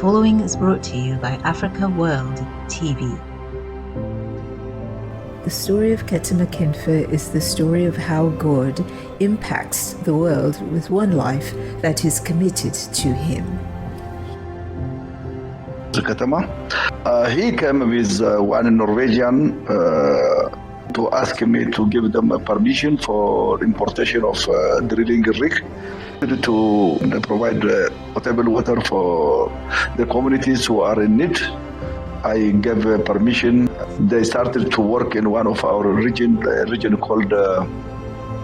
following is brought to you by Africa World TV. The story of Ketema Kinfe is the story of how God impacts the world with one life that is committed to Him. Ketema, he came with one Norwegian to ask me to give them a permission for importation of drilling rig to provide potable water for the communities who are in need. I gave permission. They started to work in one of our region called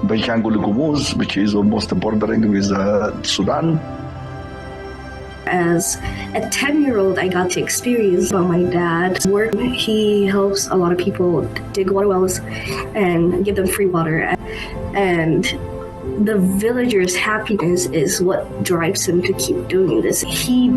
Benshangul Gumuz, which is almost bordering with Sudan. As a 10-year-old, I got to experience my dad's work. He helps a lot of people dig water wells and give them free water. And the villagers' happiness is what drives him to keep doing this. He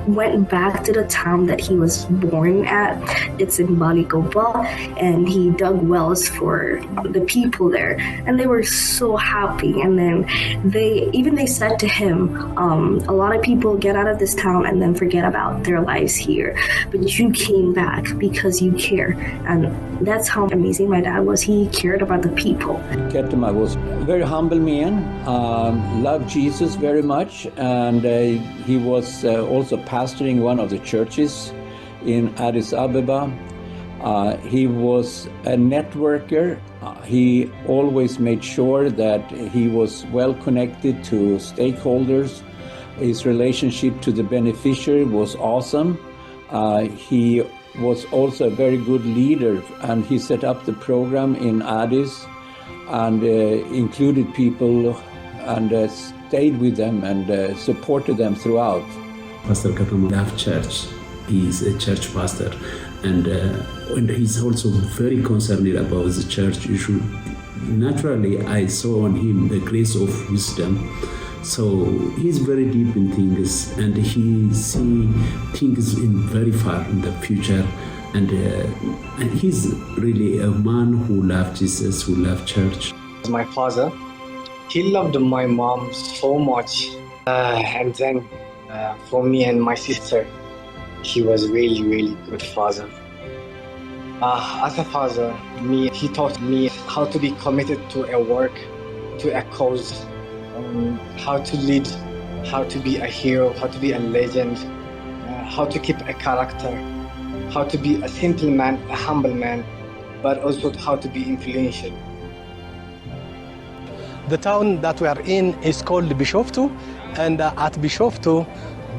went back to the town that he was born at. It's in Balikopa, and he dug wells for the people there, and they were so happy. And then they said to him, a lot of people get out of this town and then forget about their lives here, but you came back because you care. And that's how amazing my dad was. He cared about the people. Ketema was a very humble man, loved Jesus very much, and he was also pastoring one of the churches in Addis Ababa. He was a networker. He always made sure that he was well connected to stakeholders. His relationship to the beneficiary was awesome. He was also a very good leader, and he set up the program in Addis and included people and stayed with them and supported them throughout. Pastor Ketema loved church. He's a church pastor, and he's also very concerned about the church issue. Naturally, I saw on him the grace of wisdom. So he's very deep in things, and he sees things in very far in the future. And he's really a man who loved Jesus, who loved church. My father, he loved my mom so much, and then for me and my sister, he was really, really good father. As a father, he taught me how to be committed to a work, to a cause, how to lead, how to be a hero, how to be a legend, how to keep a character, how to be a simple man, a humble man, but also how to be influential. The town that we are in is called Bishoftu, and at Bishoftu,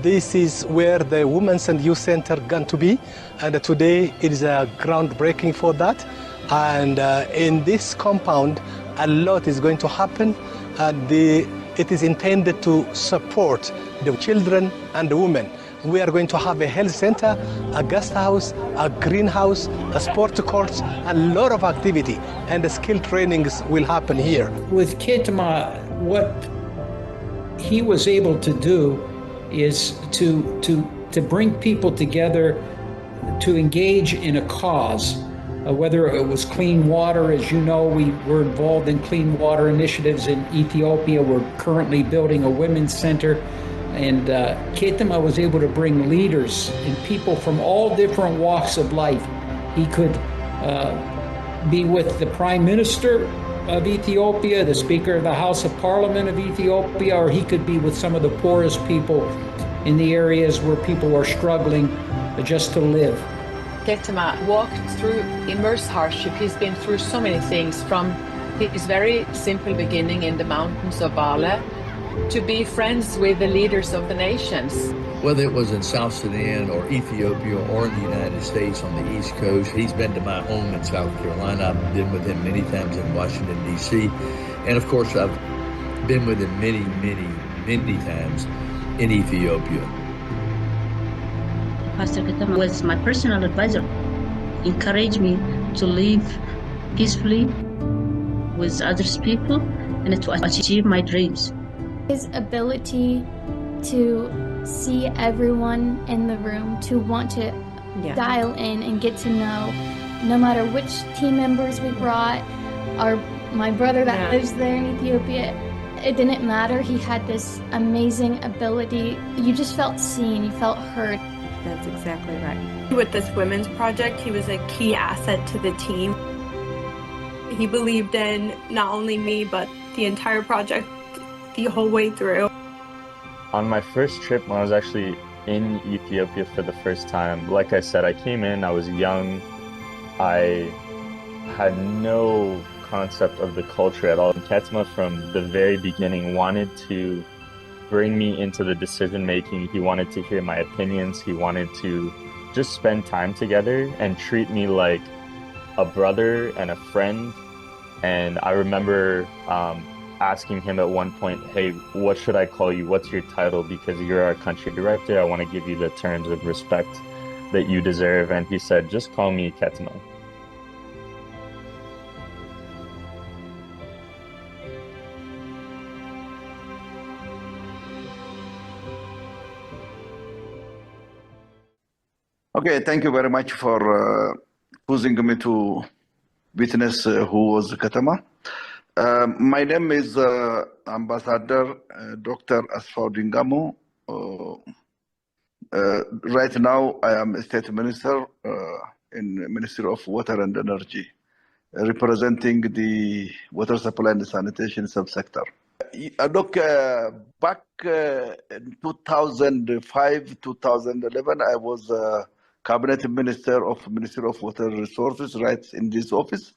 this is where the Women's and Youth Center going to be, and today it is a groundbreaking for that. And in this compound, a lot is going to happen, and it is intended to support the children and the women. We are going to have a health center, a guest house, a greenhouse, a sport court, a lot of activity, and the skill trainings will happen here. With Ketema, what he was able to do is to bring people together to engage in a cause, whether it was clean water. As you know, we were involved in clean water initiatives in Ethiopia. We're currently building a women's center, and Ketema was able to bring leaders and people from all different walks of life. He could be with the Prime Minister of Ethiopia, the Speaker of the House of Parliament of Ethiopia, or he could be with some of the poorest people in the areas where people are struggling just to live. Ketema walked through immense hardship. He's been through so many things, from his very simple beginning in the mountains of Bale to be friends with the leaders of the nations. Whether it was in South Sudan or Ethiopia or in the United States on the East Coast, he's been to my home in South Carolina. I've been with him many times in Washington, D.C. And of course, I've been with him many, many, many times in Ethiopia. Pastor Ketema was my personal advisor. He encouraged me to live peacefully with other people and to achieve my dreams. His ability to see everyone in the room, to want to dial in and get to know, no matter which team members we brought, my brother that lives there in Ethiopia, It didn't matter. He had this amazing ability. You just felt seen, you felt heard. That's exactly right. With this women's project, he was a key asset to the team. He believed in not only me, but the entire project the whole way through. On my first trip, when I was actually in Ethiopia for the first time, like I said, I came in, I was young, I had no concept of the culture at all. Ketema from the very beginning wanted to bring me into the decision making. He wanted to hear my opinions. He wanted to just spend time together and treat me like a brother and a friend. And I remember asking him at one point, hey, what should I call you? What's your title? Because you're our country director. I want to give you the terms of respect that you deserve. And he said, just call me Ketema. Okay, thank you very much for choosing me to witness who was Ketema. My name is Ambassador Dr. Asfaw Dingamo. Right now, I am a State Minister in Ministry of Water and Energy, representing the water supply and sanitation subsector. Look, back in 2005, 2011, I was Cabinet Minister of Ministry of Water Resources, right in this office.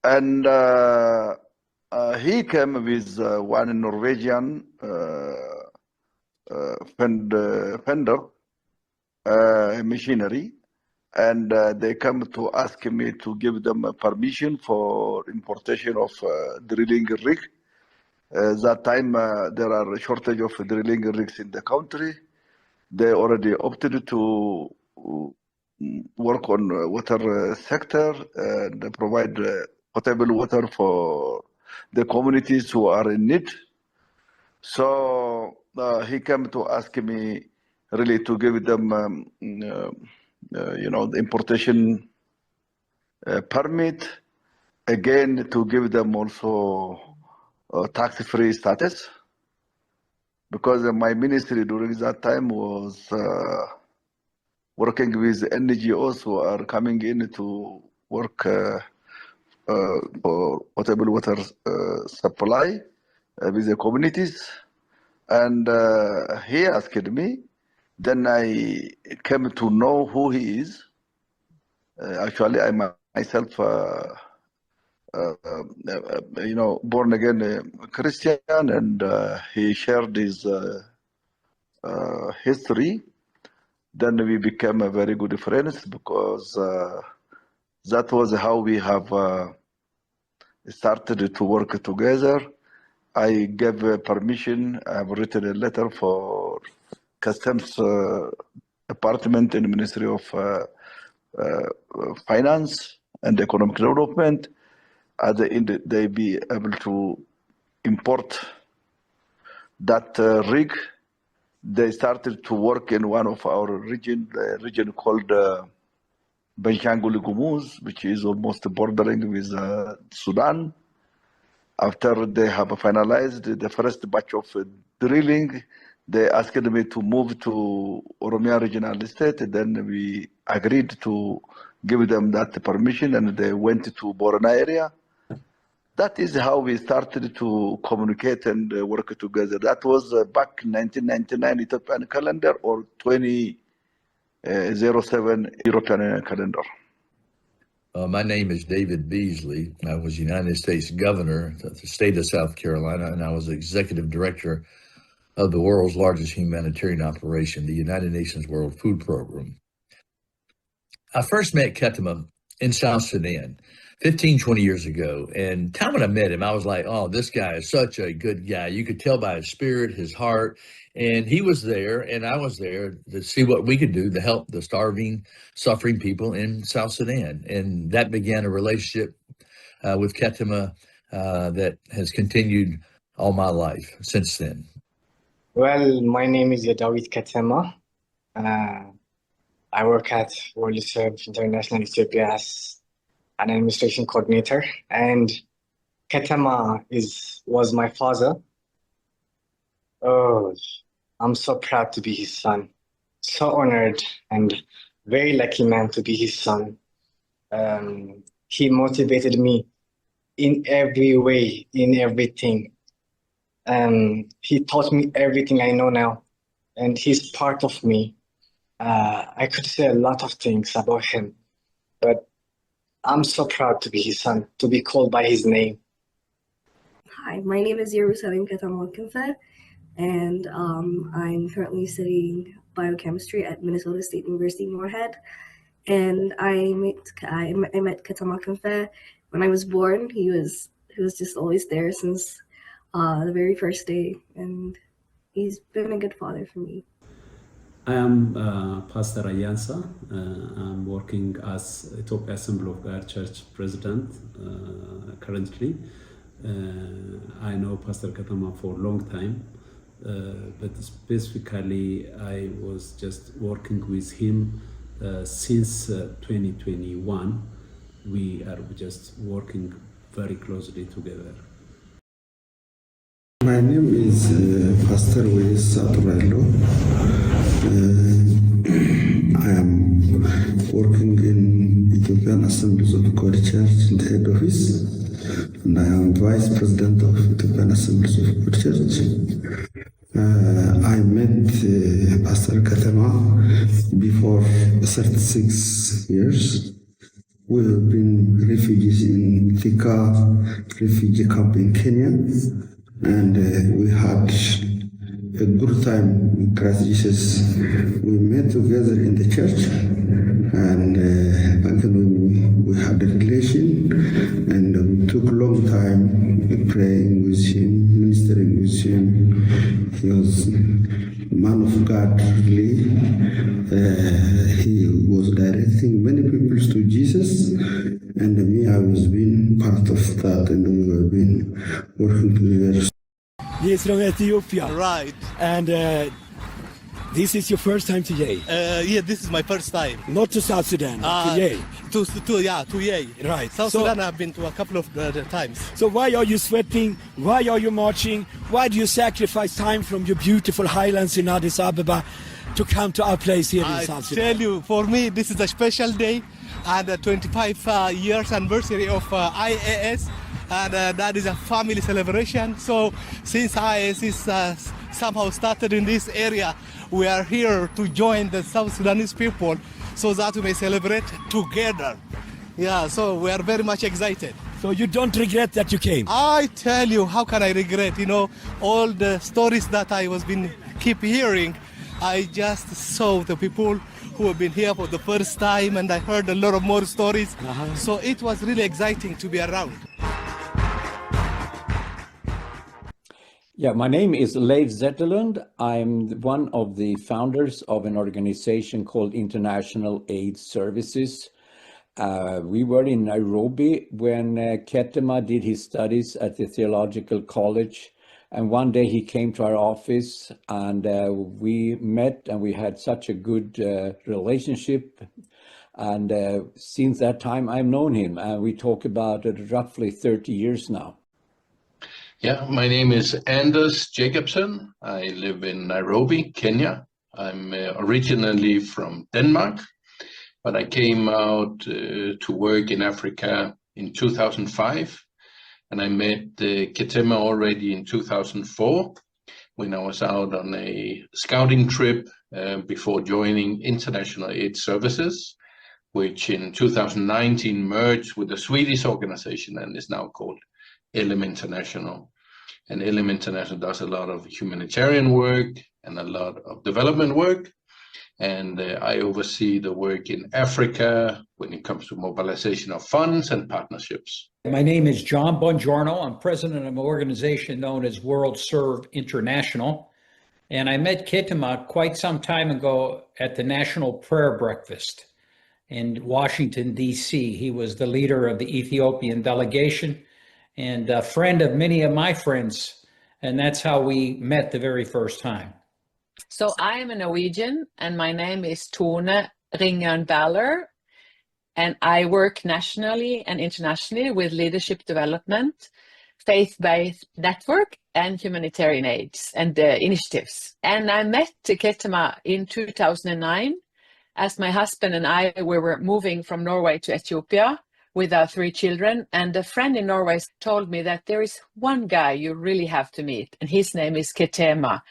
And he came with one Norwegian vendor machinery, and they come to ask me to give them a permission for importation of drilling rig. That time there are a shortage of drilling rigs in the country. They already opted to work on water sector and provide potable water for the communities who are in need. So he came to ask me really to give them, the importation permit, again to give them also tax-free status, because my ministry during that time was working with NGOs who are coming in to work for potable water supply with the communities. And he asked me, then I came to know who he is. Actually, I myself, born again Christian, and he shared his history. Then we became a very good friends, because that was how we have started to work together. I gave permission. I have written a letter for Customs Department in the Ministry of Finance and Economic Development. At the end, they be able to import that rig. They started to work in one of our region, the region called Benshangul Gumuz, which is almost bordering with Sudan. After they have finalized the first batch of drilling, they asked me to move to Oromia Regional Estate. Then we agreed to give them that permission, and they went to Borana area. That is how we started to communicate and work together. That was back in 1999 Ethiopian calendar, or 2007 European calendar. My name is David Beasley. I was United States Governor of the state of South Carolina, and I was Executive Director of the world's largest humanitarian operation, the United Nations World Food Program. I first met Ketema in South Sudan 15, 20 years ago. And time when I met him, I was like, oh, this guy is such a good guy. You could tell by his spirit, his heart. And he was there, and I was there to see what we could do to help the starving, suffering people in South Sudan. And that began a relationship with Ketema that has continued all my life since then. Well, my name is Yadawit Ketema. I work at World Serve International Ethiopia as an administration coordinator, and Ketema was my father. Oh, I'm so proud to be his son. So honored and very lucky man to be his son. He motivated me in every way, in everything. He taught me everything I know now, and he's part of me. I could say a lot of things about him, but I'm so proud to be his son, to be called by his name. Hi, my name is Ketema Kinfe, and I'm currently studying biochemistry at Minnesota State University Moorhead. And I met Ketema Kinfe when I was born. He was just always there since the very first day, and he's been a good father for me. I am Pastor Ayansa. I'm working as Ethiopia Assembly of God Church President currently. I know Pastor Ketema for a long time, but specifically I was just working with him since 2021. We are just working very closely together. My name is Pastor Wes Saturello. I am working in Ethiopian Assemblies of God Church in the head office, and I am Vice President of Ethiopian Assemblies of God Church. I met Pastor Ketema before 36 years. We have been refugees in Thika refugee camp in Kenya, and we had a good time in Christ Jesus. We met together in the church, and then we had a relation, and we took a long time praying with him, ministering with him. He was a man of God, really. He was directing many people to Jesus, and me, I was being part of that, and we were been working together. He's from Ethiopia. Right. And this is your first time to Yei? Yeah, this is my first time. Not to South Sudan, to Yei? To Yei. Right. South Sudan I've been to a couple of times. So why are you sweating? Why are you marching? Why do you sacrifice time from your beautiful highlands in Addis Ababa to come to our place here in South Sudan? I tell you, for me, this is a special day and the 25 years anniversary of IAS. And that is a family celebration. So since IAS is somehow started in this area, we are here to join the South Sudanese people so that we may celebrate together. Yeah, so we are very much excited. So you don't regret that you came? I tell you, how can I regret? You know, all the stories that I was keep hearing, I just saw the people who have been here for the first time, and I heard a lot of more stories. So it was really exciting to be around. Yeah, my name is Leif Zetterlund. I'm one of the founders of an organization called International Aid Services. We were in Nairobi when Ketema did his studies at the theological college. And one day he came to our office, and we met, and we had such a good relationship. And since that time, I've known him. We talk about roughly 30 years now. Yeah, my name is Anders Jacobsen. I live in Nairobi, Kenya. I'm originally from Denmark, but I came out to work in Africa in 2005. And I met Ketema already in 2004 when I was out on a scouting trip before joining International Aid Services, which in 2019 merged with a Swedish organization and is now called Elim International. And Elim International does a lot of humanitarian work and a lot of development work. And I oversee the work in Africa when it comes to mobilization of funds and partnerships. My name is John Bongiorno. I'm president of an organization known as World Serve International. And I met Ketema quite some time ago at the National Prayer Breakfast in Washington, D.C. He was the leader of the Ethiopian delegation and a friend of many of my friends. And that's how we met the very first time. So I am a Norwegian, and my name is Tone Ringern Baller, and I work nationally and internationally with leadership development, faith-based network, and humanitarian aids and initiatives. And I met Ketema in 2009 as my husband and I were moving from Norway to Ethiopia with our 3 children. And a friend in Norway told me that there is one guy you really have to meet, and his name is Ketema.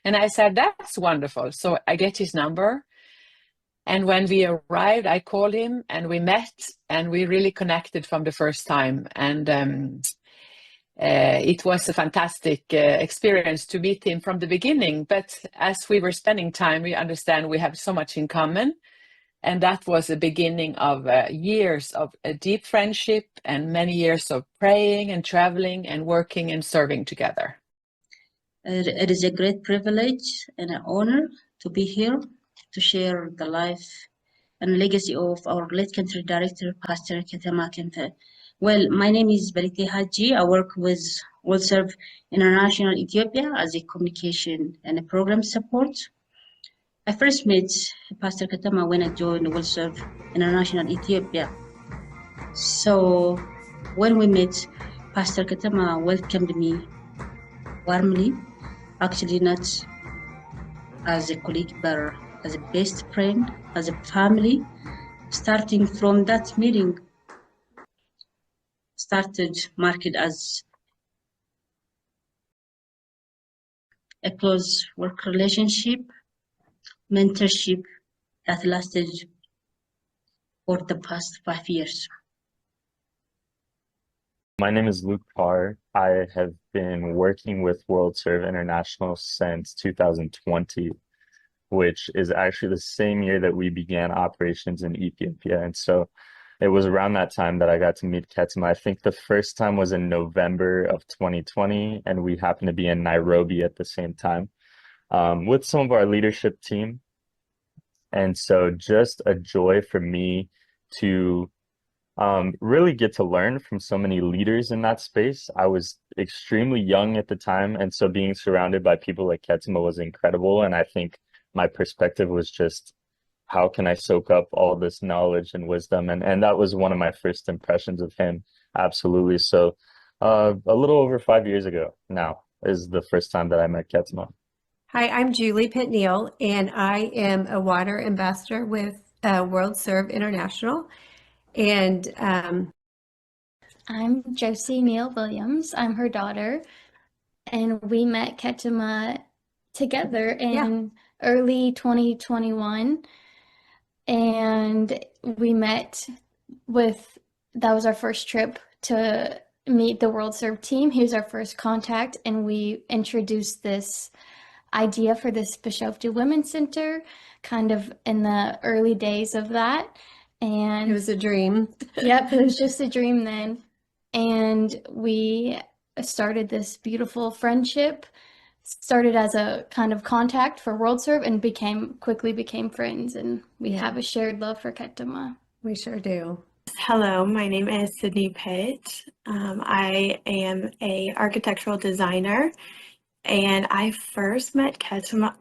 And I said, that's wonderful. So I get his number. And when we arrived, I called him and we met and we really connected from the first time. And it was a fantastic experience to meet him from the beginning. But as we were spending time, we understand we have so much in common. And that was the beginning of years of a deep friendship and many years of praying and traveling and working and serving together. It is a great privilege and an honor to be here to share the life and legacy of our late country director, Pastor Ketema Kinfe. Well, my name is Barite Haji. I work with World Serve International Ethiopia as a communication and a program support. I first met Pastor Ketema when I joined World Serve International Ethiopia. So when we met, Pastor Ketema welcomed me warmly, actually not as a colleague, but as a best friend, as a family. Starting from that meeting, started marked as a close work relationship, mentorship that lasted for the past 5 years. My name is Luke Parr. I have been working with World Serve International since 2020, which is actually the same year that we began operations in Ethiopia. And so it was around that time that I got to meet Ketema. I think the first time was in November of 2020, and we happened to be in Nairobi at the same time with some of our leadership team. And so just a joy for me to really get to learn from so many leaders in that space. I was extremely young at the time, and so being surrounded by people like Ketema was incredible. And I think my perspective was just, how can I soak up all this knowledge and wisdom? And that was one of my first impressions of him. Absolutely. So a little over 5 years ago now is the first time that I met Ketema. Hi, I'm Julie Pitt-Neal, and I am a water ambassador with World Serve International. And I'm Josie Neal Williams. I'm her daughter, and we met Ketema together in early 2021, and we met that was our first trip to meet the World Serve team. He was our first contact, and we introduced this idea for this Bishoftu Women's Center kind of in the early days of that. And it was a dream. Yep, it was just a dream then. And we started this beautiful friendship, started as a kind of contact for World Serve and quickly became friends. And we have a shared love for Ketema. We sure do. Hello, my name is Sydney Pitt. I am a architectural designer, and I first met Ketema.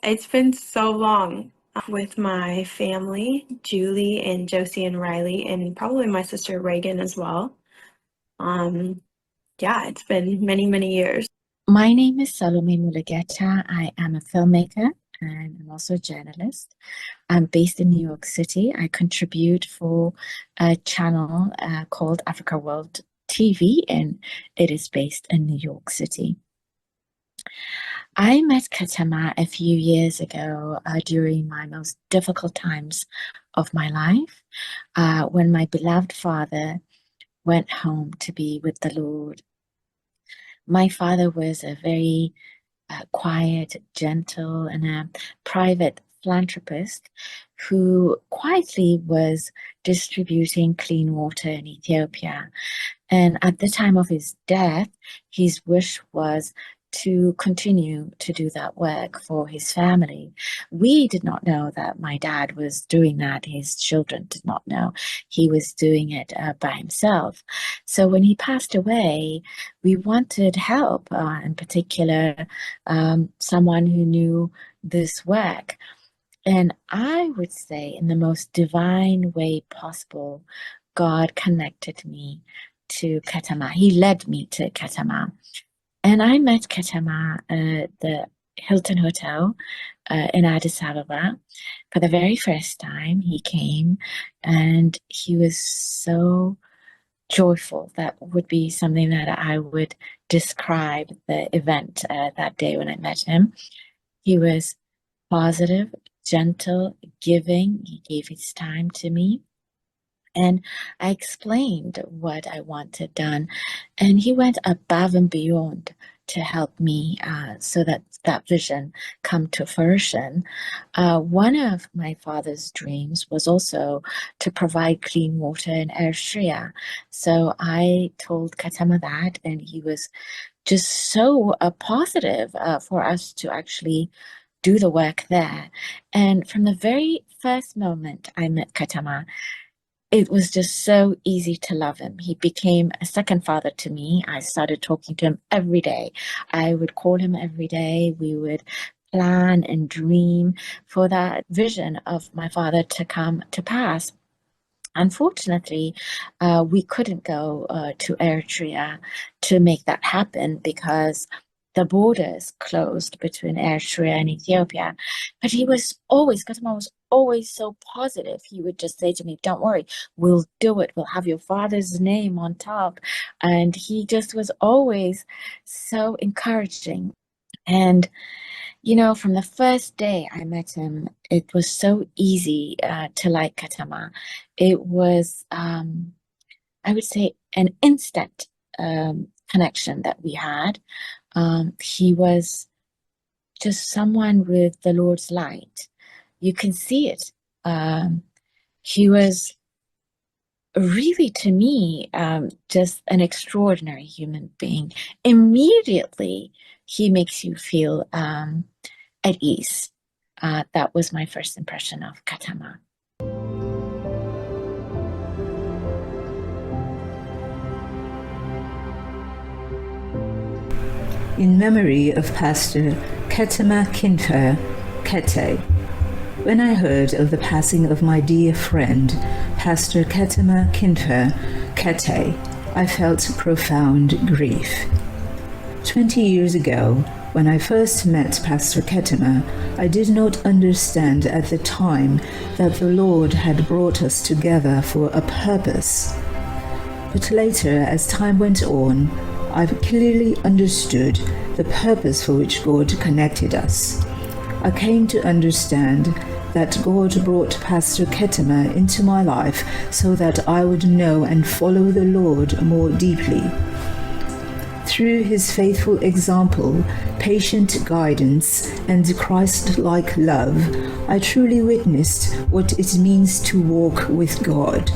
It's been so long. With my family, Julie and Josie and Riley, and probably my sister Reagan as well. It's been many, many years. My name is Salome Mulugeta. I am a filmmaker and I'm also a journalist. I'm based in New York City. I contribute for a channel called Africa World TV, and it is based in New York City. I met Ketema a few years ago during my most difficult times of my life, when my beloved father went home to be with the Lord. My father was a very quiet, gentle, and a private philanthropist who quietly was distributing clean water in Ethiopia. And at the time of his death, his wish was to continue to do that work for his family. We did not know that my dad was doing that. His children did not know he was doing it by himself. So when he passed away, we wanted help, in particular, someone who knew this work. And I would say in the most divine way possible, God connected me to Ketema. He led me to Ketema. And I met Ketema at the Hilton Hotel in Addis Ababa for the very first time. He came and he was so joyful. That would be something that I would describe the event that day when I met him. He was positive, gentle, giving. He gave his time to me. And I explained what I wanted done. And he went above and beyond to help me so that that vision come to fruition. One of my father's dreams was also to provide clean water in Eritrea. So I told Ketema that, and he was just so positive for us to actually do the work there. And from the very first moment I met Ketema, it was just so easy to love him. He became a second father to me. I started talking to him every day. I would call him every day. We would plan and dream for that vision of my father to come to pass. Unfortunately, we couldn't go to Eritrea to make that happen because the borders closed between Eritrea and Ethiopia. But he was always, Ketema was always so positive. He would just say to me, don't worry, we'll do it. We'll have your father's name on top. And he just was always so encouraging. And you know, from the first day I met him, it was so easy to like Ketema. It was, I would say, an instant connection that we had. He was just someone with the Lord's light. You can see it. He was really, to me, just an extraordinary human being. Immediately, he makes you feel at ease. That was my first impression of Ketema. In memory of Pastor Ketema Kinfe, Kete. When I heard of the passing of my dear friend, Pastor Ketema Kinfe, Kete, I felt profound grief. 20 years ago, when I first met Pastor Ketema, I did not understand at the time that the Lord had brought us together for a purpose. But later, as time went on, I clearly understood the purpose for which God connected us. I came to understand that God brought Pastor Ketema into my life so that I would know and follow the Lord more deeply. Through his faithful example, patient guidance, and Christ-like love, I truly witnessed what it means to walk with God.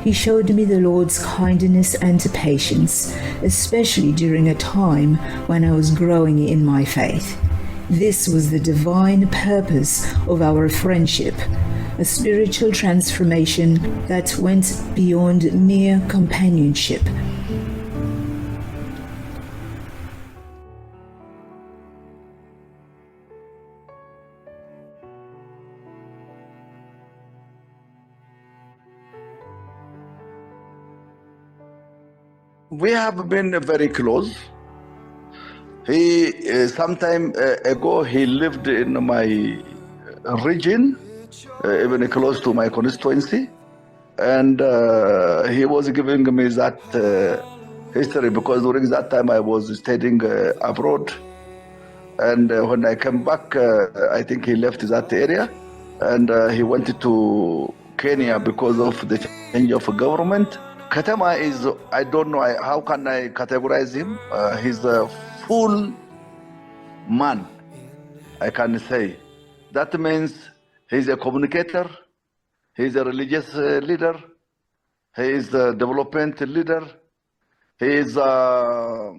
He showed me the Lord's kindness and patience, especially during a time when I was growing in my faith. This was the divine purpose of our friendship, a spiritual transformation that went beyond mere companionship. We have been very close. He sometime ago he lived in my region, even close to my constituency, and he was giving me that history because during that time I was studying abroad, and when I came back, I think he left that area, and he went to Kenya because of the change of government. Ketema is, I don't know, how can I categorize him? He's a full man, I can say. That means he's a communicator, he's a religious leader, he is a development leader, he is a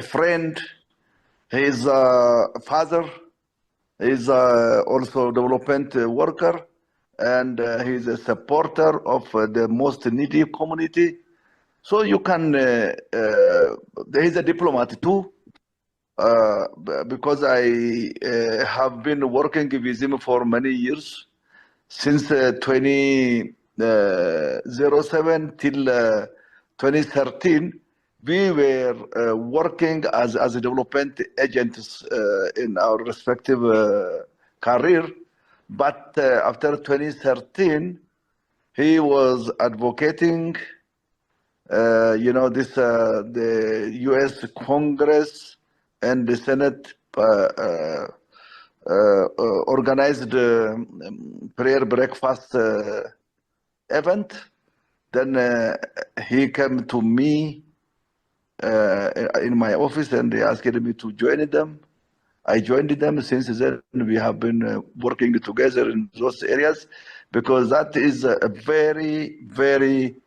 friend, he is a father, he is also a development worker, and he's a supporter of the most needy community. So you can, he's a diplomat too, because I have been working with him for many years, since 2007 till 2013, we were working as a development agents in our respective career. But after 2013, he was advocating, the U.S. Congress and the Senate organized prayer breakfast event. Then he came to me in my office and they asked me to join them. I joined them. Since then, we have been working together in those areas because that is a very, very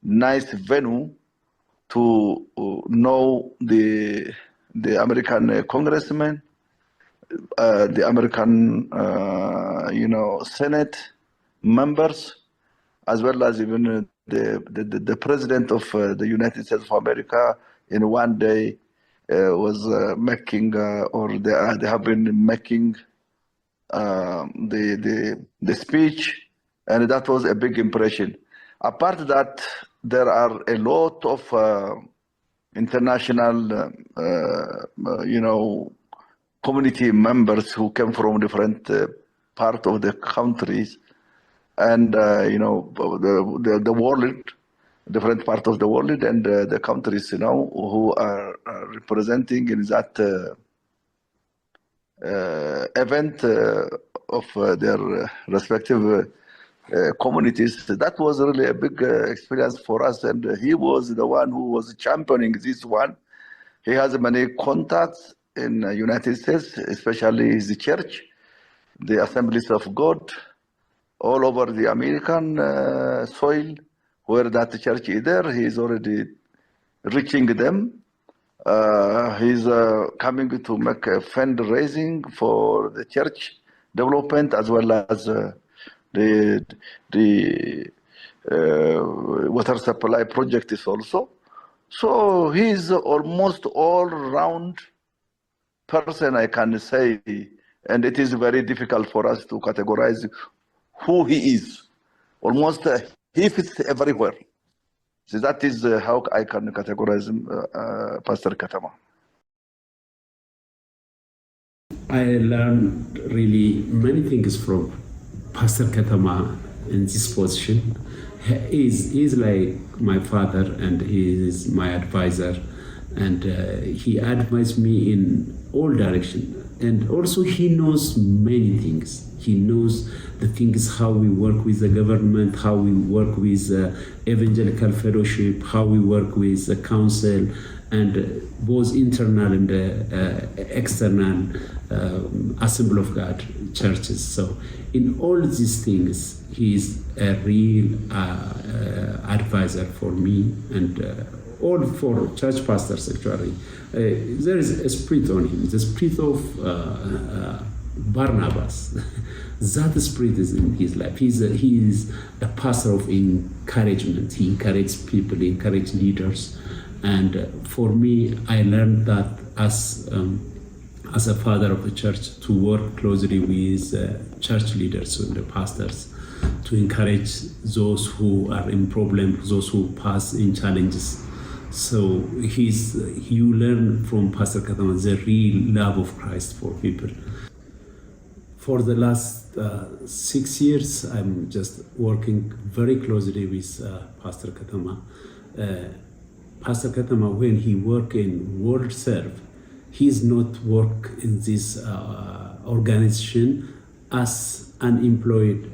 nice venue to know the American congressmen, the American, Senate members, as well as even the president of the United States of America in one day was making, or they have been making the speech, and that was a big impression. Apart that, there are a lot of international, community members who came from different parts of the countries, and the world, different parts of the world, and the countries, who are representing in that event of their respective communities. That was really a big experience for us, and he was the one who was championing this one. He has many contacts in the United States, especially his church, the Assemblies of God, all over the American soil, where that church is there. He is already reaching them. He's coming to make a fundraising for the church development, as well as the water supply project is also. So he's almost all-round person, I can say, and it is very difficult for us to categorize who he is. Almost he fits everywhere. So that is how I can categorize Pastor Ketema. I learned really many things from Pastor Ketema in this position. He's like my father, and he is my advisor, and he advised me in all directions. And also he knows many things. He knows the things, how we work with the government, how we work with evangelical fellowship, how we work with the council, and both internal and external Assembly of God churches. So in all these things, he is a real advisor for me, and all for church pastors actually. There is a spirit on him, the spirit of Barnabas. That spirit is in his life. He is a pastor of encouragement. He encourages people, he encourages leaders. And for me, I learned that as a father of the church, to work closely with church leaders and the pastors, to encourage those who are in problems, those who pass in challenges. So you learn from Pastor Ketema the real love of Christ for people. For the last 6 years, I'm just working very closely with Pastor Ketema. Pastor Ketema, when he work in World Serve, he's not work in this organization as unemployed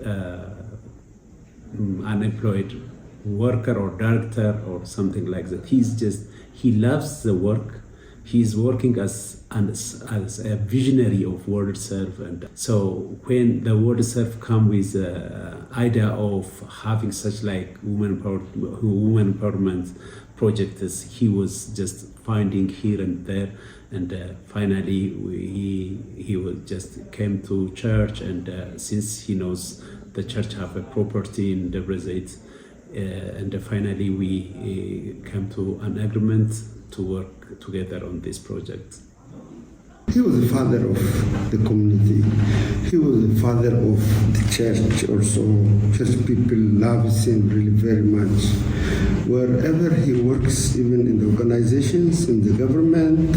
worker or director or something like that. He loves the work. He's working as a visionary of World Serve. And so when the World Serve come with the idea of having such like women empowerment projects, he was just finding here and there. And finally, he just came to church, and since he knows the church have a property in Debre Zeit, and finally we came to an agreement to work together on this project. He was the father of the community. he was the father of the church also. Church people love him really very much. Wherever he works, even in the organizations, in the government,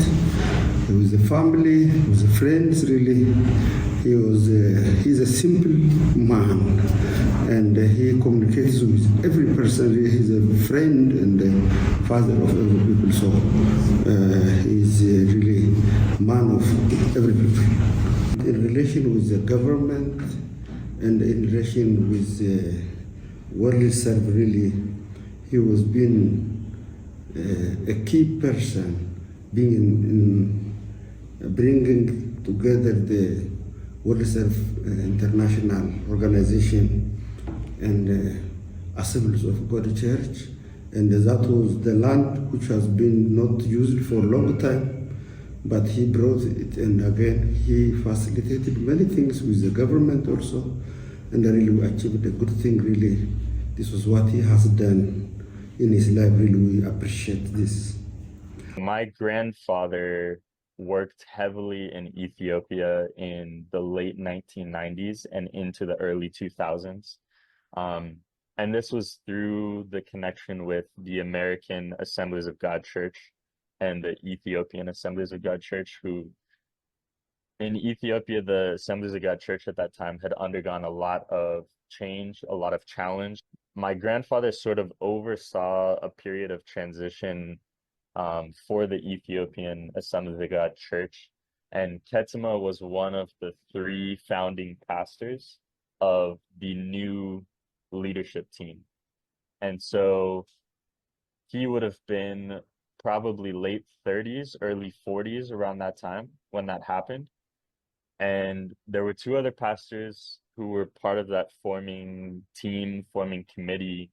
with the family, with the friends, really, he's a simple man, and he communicates with every person. He's a friend and a father of every people. So he's really man of every people. In relation with the government and in relation with the worldly self, really, he was being a key person, being in bringing together the World Self International Organization and Assemblies of God Church, and that was the land which has been not used for a long time, but he brought it, and again he facilitated many things with the government also, and really achieved a good thing. Really, this was what he has done in his life. Really, we appreciate this. My grandfather worked heavily in Ethiopia in the late 1990s and into the early 2000s. And this was through the connection with the American Assemblies of God Church and the Ethiopian Assemblies of God Church, who in Ethiopia, the Assemblies of God Church at that time had undergone a lot of change, a lot of challenge. My grandfather sort of oversaw a period of transition for the Ethiopian Assemblies of God Church. And Ketema was one of the 3 founding pastors of the new leadership team. And so he would have been probably late 30s, early 40s around that time when that happened. And there were 2 other pastors who were part of that forming committee,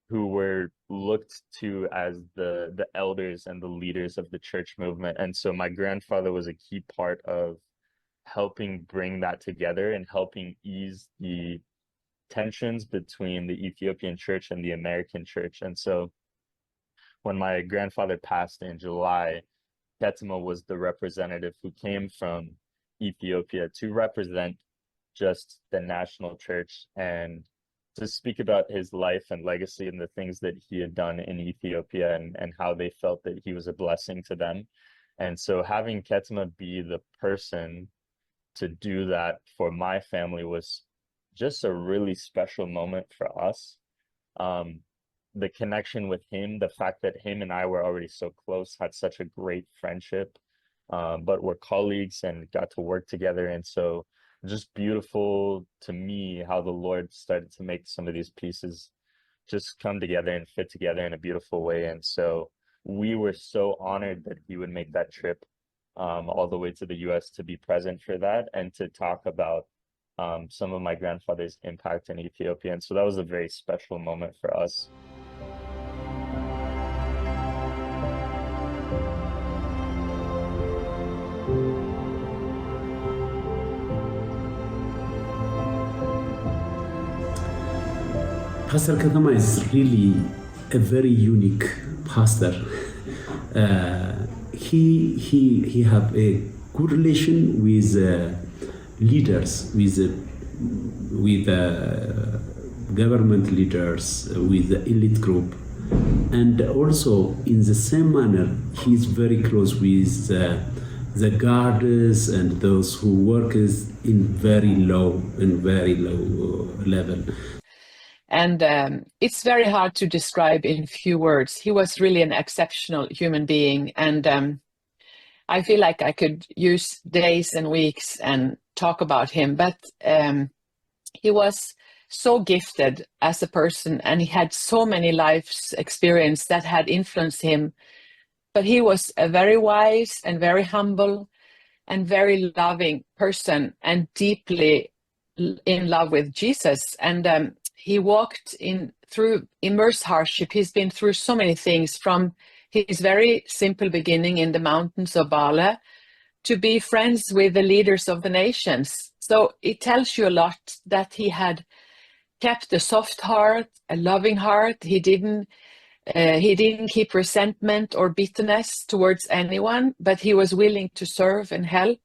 who were looked to as the elders and the leaders of the church movement. And so my grandfather was a key part of helping bring that together and helping ease the tensions between the Ethiopian church and the American church. And so when my grandfather passed in July, Ketema was the representative who came from Ethiopia to represent just the national church and to speak about his life and legacy and the things that he had done in Ethiopia and how they felt that he was a blessing to them. And so having Ketema be the person to do that for my family was just a really special moment for us. The connection with him, the fact that him and I were already so close, had such a great friendship, but we're colleagues and got to work together. And so just beautiful to me how the Lord started to make some of these pieces just come together and fit together in a beautiful way. And so we were so honored that he would make that trip all the way to the US to be present for that and to talk about some of my grandfather's impact in Ethiopia. And so that was a very special moment for us. Pastor Ketema is really a very unique pastor. He have a good relation with leaders, with government leaders, with the elite group, and also in the same manner he's very close with the guards and those who work in very low level. And it's very hard to describe in few words. He was really an exceptional human being. And I feel like I could use days and weeks and talk about him. But he was so gifted as a person, and he had so many life's experience that had influenced him. But he was a very wise and very humble and very loving person, and deeply in love with Jesus. And he walked through immense hardship. He's been through so many things, from his very simple beginning in the mountains of Bale to be friends with the leaders of the nations. So it tells you a lot that he had kept a soft heart, a loving heart. He didn't keep resentment or bitterness towards anyone, but he was willing to serve and help.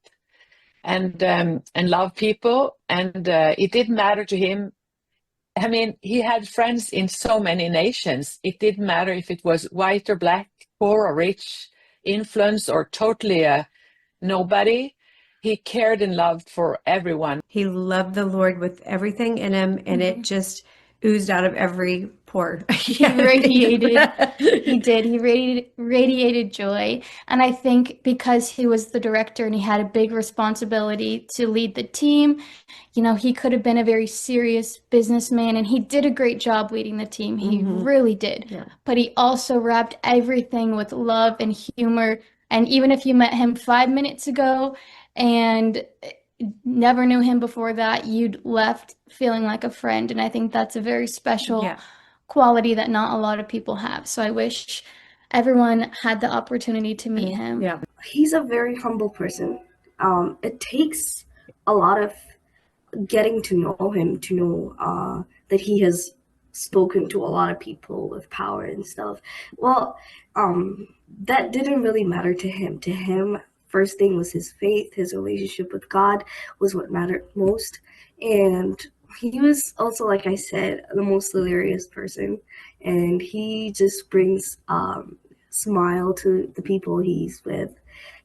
and love people. And it didn't matter to him. I mean, he had friends in so many nations. It didn't matter if it was white or black, poor or rich, influence or totally nobody. He cared and loved for everyone. He loved the Lord with everything in him, and it just oozed out of every pore. He radiated, he did. He radiated joy. And I think because he was the director and he had a big responsibility to lead the team, you know, he could have been a very serious businessman, and he did a great job leading the team. He really did. Yeah. But he also wrapped everything with love and humor. And even if you met him 5 minutes ago and never knew him before that, you'd left feeling like a friend. And I think that's a very special quality that not a lot of people have. So I wish everyone had the opportunity to meet him. Yeah. He's a very humble person. It takes a lot of getting to know him to know that he has spoken to a lot of people with power and stuff. Well, that didn't really matter to him. To him, first thing was his faith, his relationship with God was what mattered most. And he was also, like I said, the most hilarious person. And he just brings smile to the people he's with.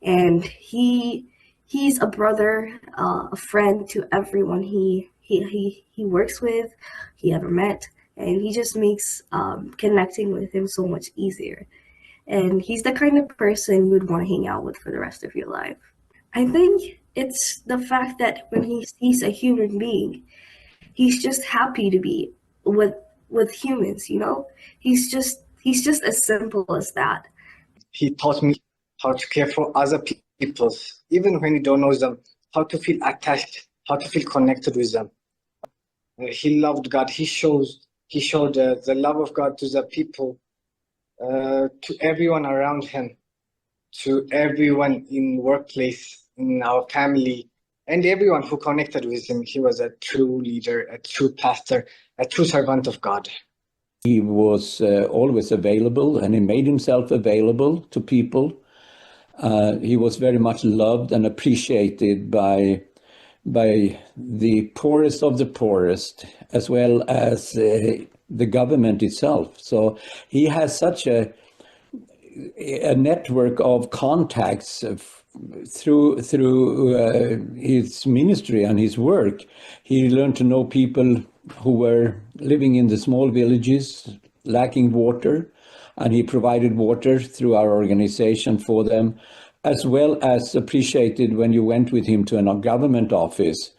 And he's a brother, a friend to everyone he works with, he ever met, and he just makes connecting with him so much easier. And he's the kind of person you would want to hang out with for the rest of your life. I think it's the fact that when he sees a human being, he's just happy to be with humans, you know? He's just as simple as that. He taught me how to care for other people, even when you don't know them, how to feel attached, how to feel connected with them. He loved God. He showed the love of God to the people, to everyone around him, to everyone in workplace, in our family, and everyone who connected with him. He was a true leader, a true pastor, a true servant of God. He was always available, and he made himself available to people. He was very much loved and appreciated by the poorest of the poorest, as well as the government itself. So he has such a network of contacts through his ministry and his work. He learned to know people who were living in the small villages, lacking water, and he provided water through our organization for them, as well as appreciated when you went with him to a government office.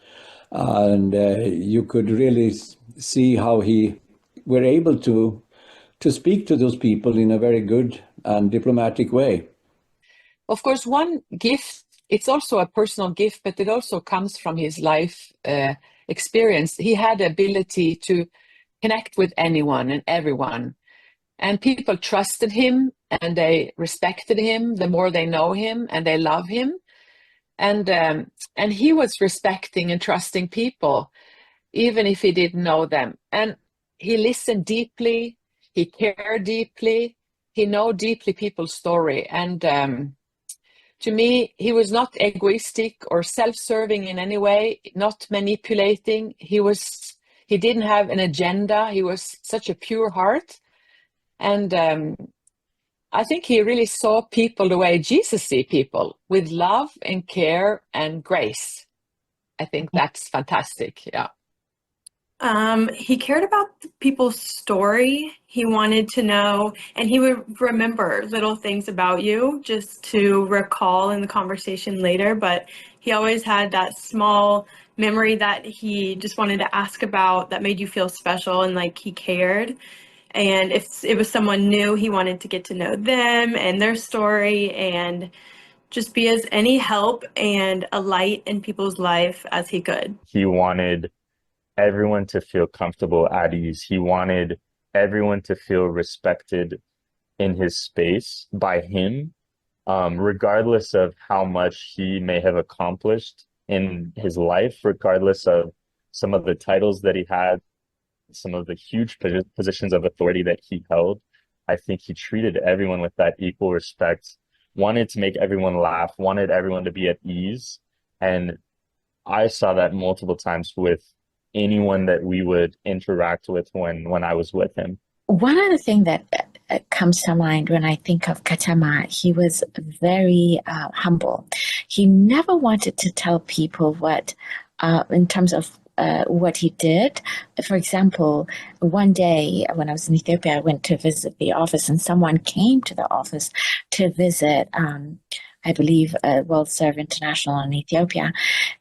And you could really see how he were able to speak to those people in a very good and diplomatic way. Of course, one gift, it's also a personal gift, but it also comes from his life experience. He had the ability to connect with anyone and everyone. And people trusted him and they respected him the more they know him, and they love him. And he was respecting and trusting people, even if he didn't know them. And he listened deeply, he cared deeply, he knew deeply people's story. And to me, he was not egoistic or self-serving in any way, not manipulating. He didn't have an agenda. He was such a pure heart. And I think he really saw people the way Jesus see people, with love and care and grace. I think that's fantastic. Yeah. He cared about people's story. He wanted to know, and he would remember little things about you just to recall in the conversation later. But he always had that small memory that he just wanted to ask about that made you feel special and like he cared. And if it was someone new, he wanted to get to know them and their story and just be as any help and a light in people's life as he could. He wanted everyone to feel comfortable, at ease. He wanted everyone to feel respected in his space by him, regardless of how much he may have accomplished in his life, regardless of some of the titles that he had, some of the huge positions of authority that he held. I think he treated everyone with that equal respect, wanted to make everyone laugh, wanted everyone to be at ease, and I saw that multiple times with anyone that we would interact with when I was with him. One other thing that comes to mind when I think of Ketema, he was very humble. He never wanted to tell people what, in terms of what he did. For example, one day when I was in Ethiopia, I went to visit the office, and someone came to the office to visit, I believe, World Serve International in Ethiopia.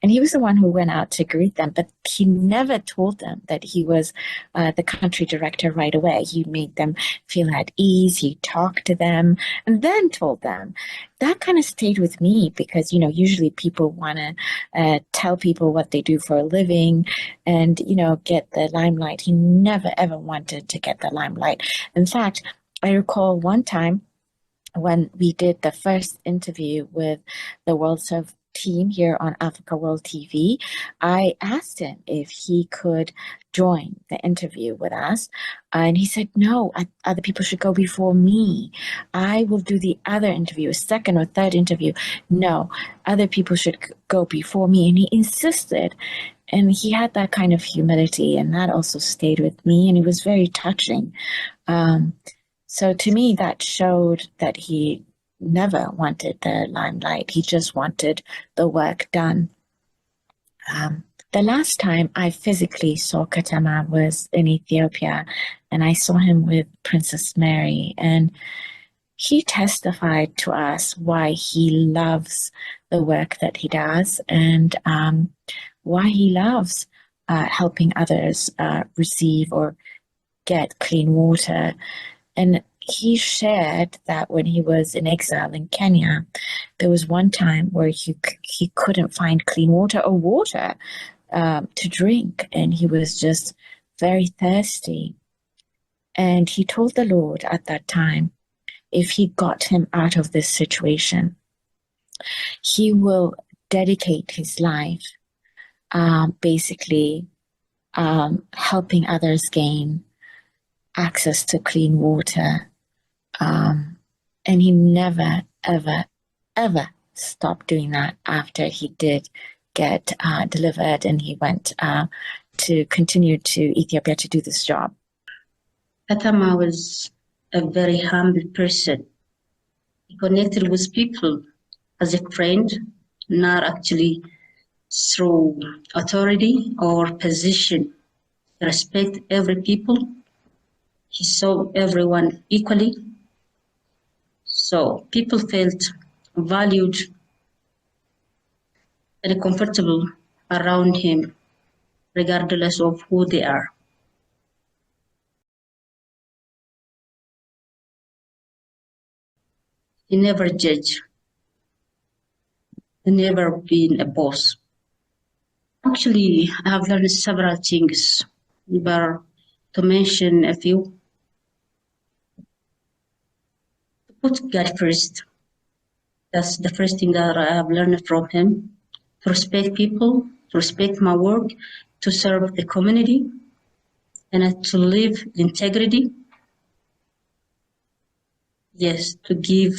And he was the one who went out to greet them, but he never told them that he was the country director right away. He made them feel at ease. He talked to them and then told them. That kind of stayed with me because, you know, usually people want to tell people what they do for a living and, you know, get the limelight. He never, ever wanted to get the limelight. In fact, I recall one time when we did the first interview with the World Serve team here on Africa World TV, I asked him if he could join the interview with us. And he said, no, other people should go before me. I will do the other interview, a second or third interview. No, other people should go before me. And he insisted. And he had that kind of humility, and that also stayed with me. And it was very touching. So to me, that showed that he never wanted the limelight. He just wanted the work done. The last time I physically saw Ketema was in Ethiopia, and I saw him with Princess Mary. And he testified to us why he loves the work that he does and why he loves helping others receive or get clean water. And he shared that when he was in exile in Kenya, there was one time where he couldn't find clean water or water to drink, and he was just very thirsty. And he told the Lord at that time, if he got him out of this situation, he will dedicate his life basically helping others gain access to clean water. And he never, ever, ever stopped doing that after he did get delivered and he went to continue to Ethiopia to do this job. Ketema was a very humble person. He connected with people as a friend, not actually through authority or position. He respected every people. He saw everyone equally. So people felt valued and comfortable around him, regardless of who they are. He never judged. He never been a boss. Actually, I have learned several things, but to mention a few. Put God first. That's the first thing that I have learned from him. To respect people, to respect my work, to serve the community, and to live with integrity. Yes, to give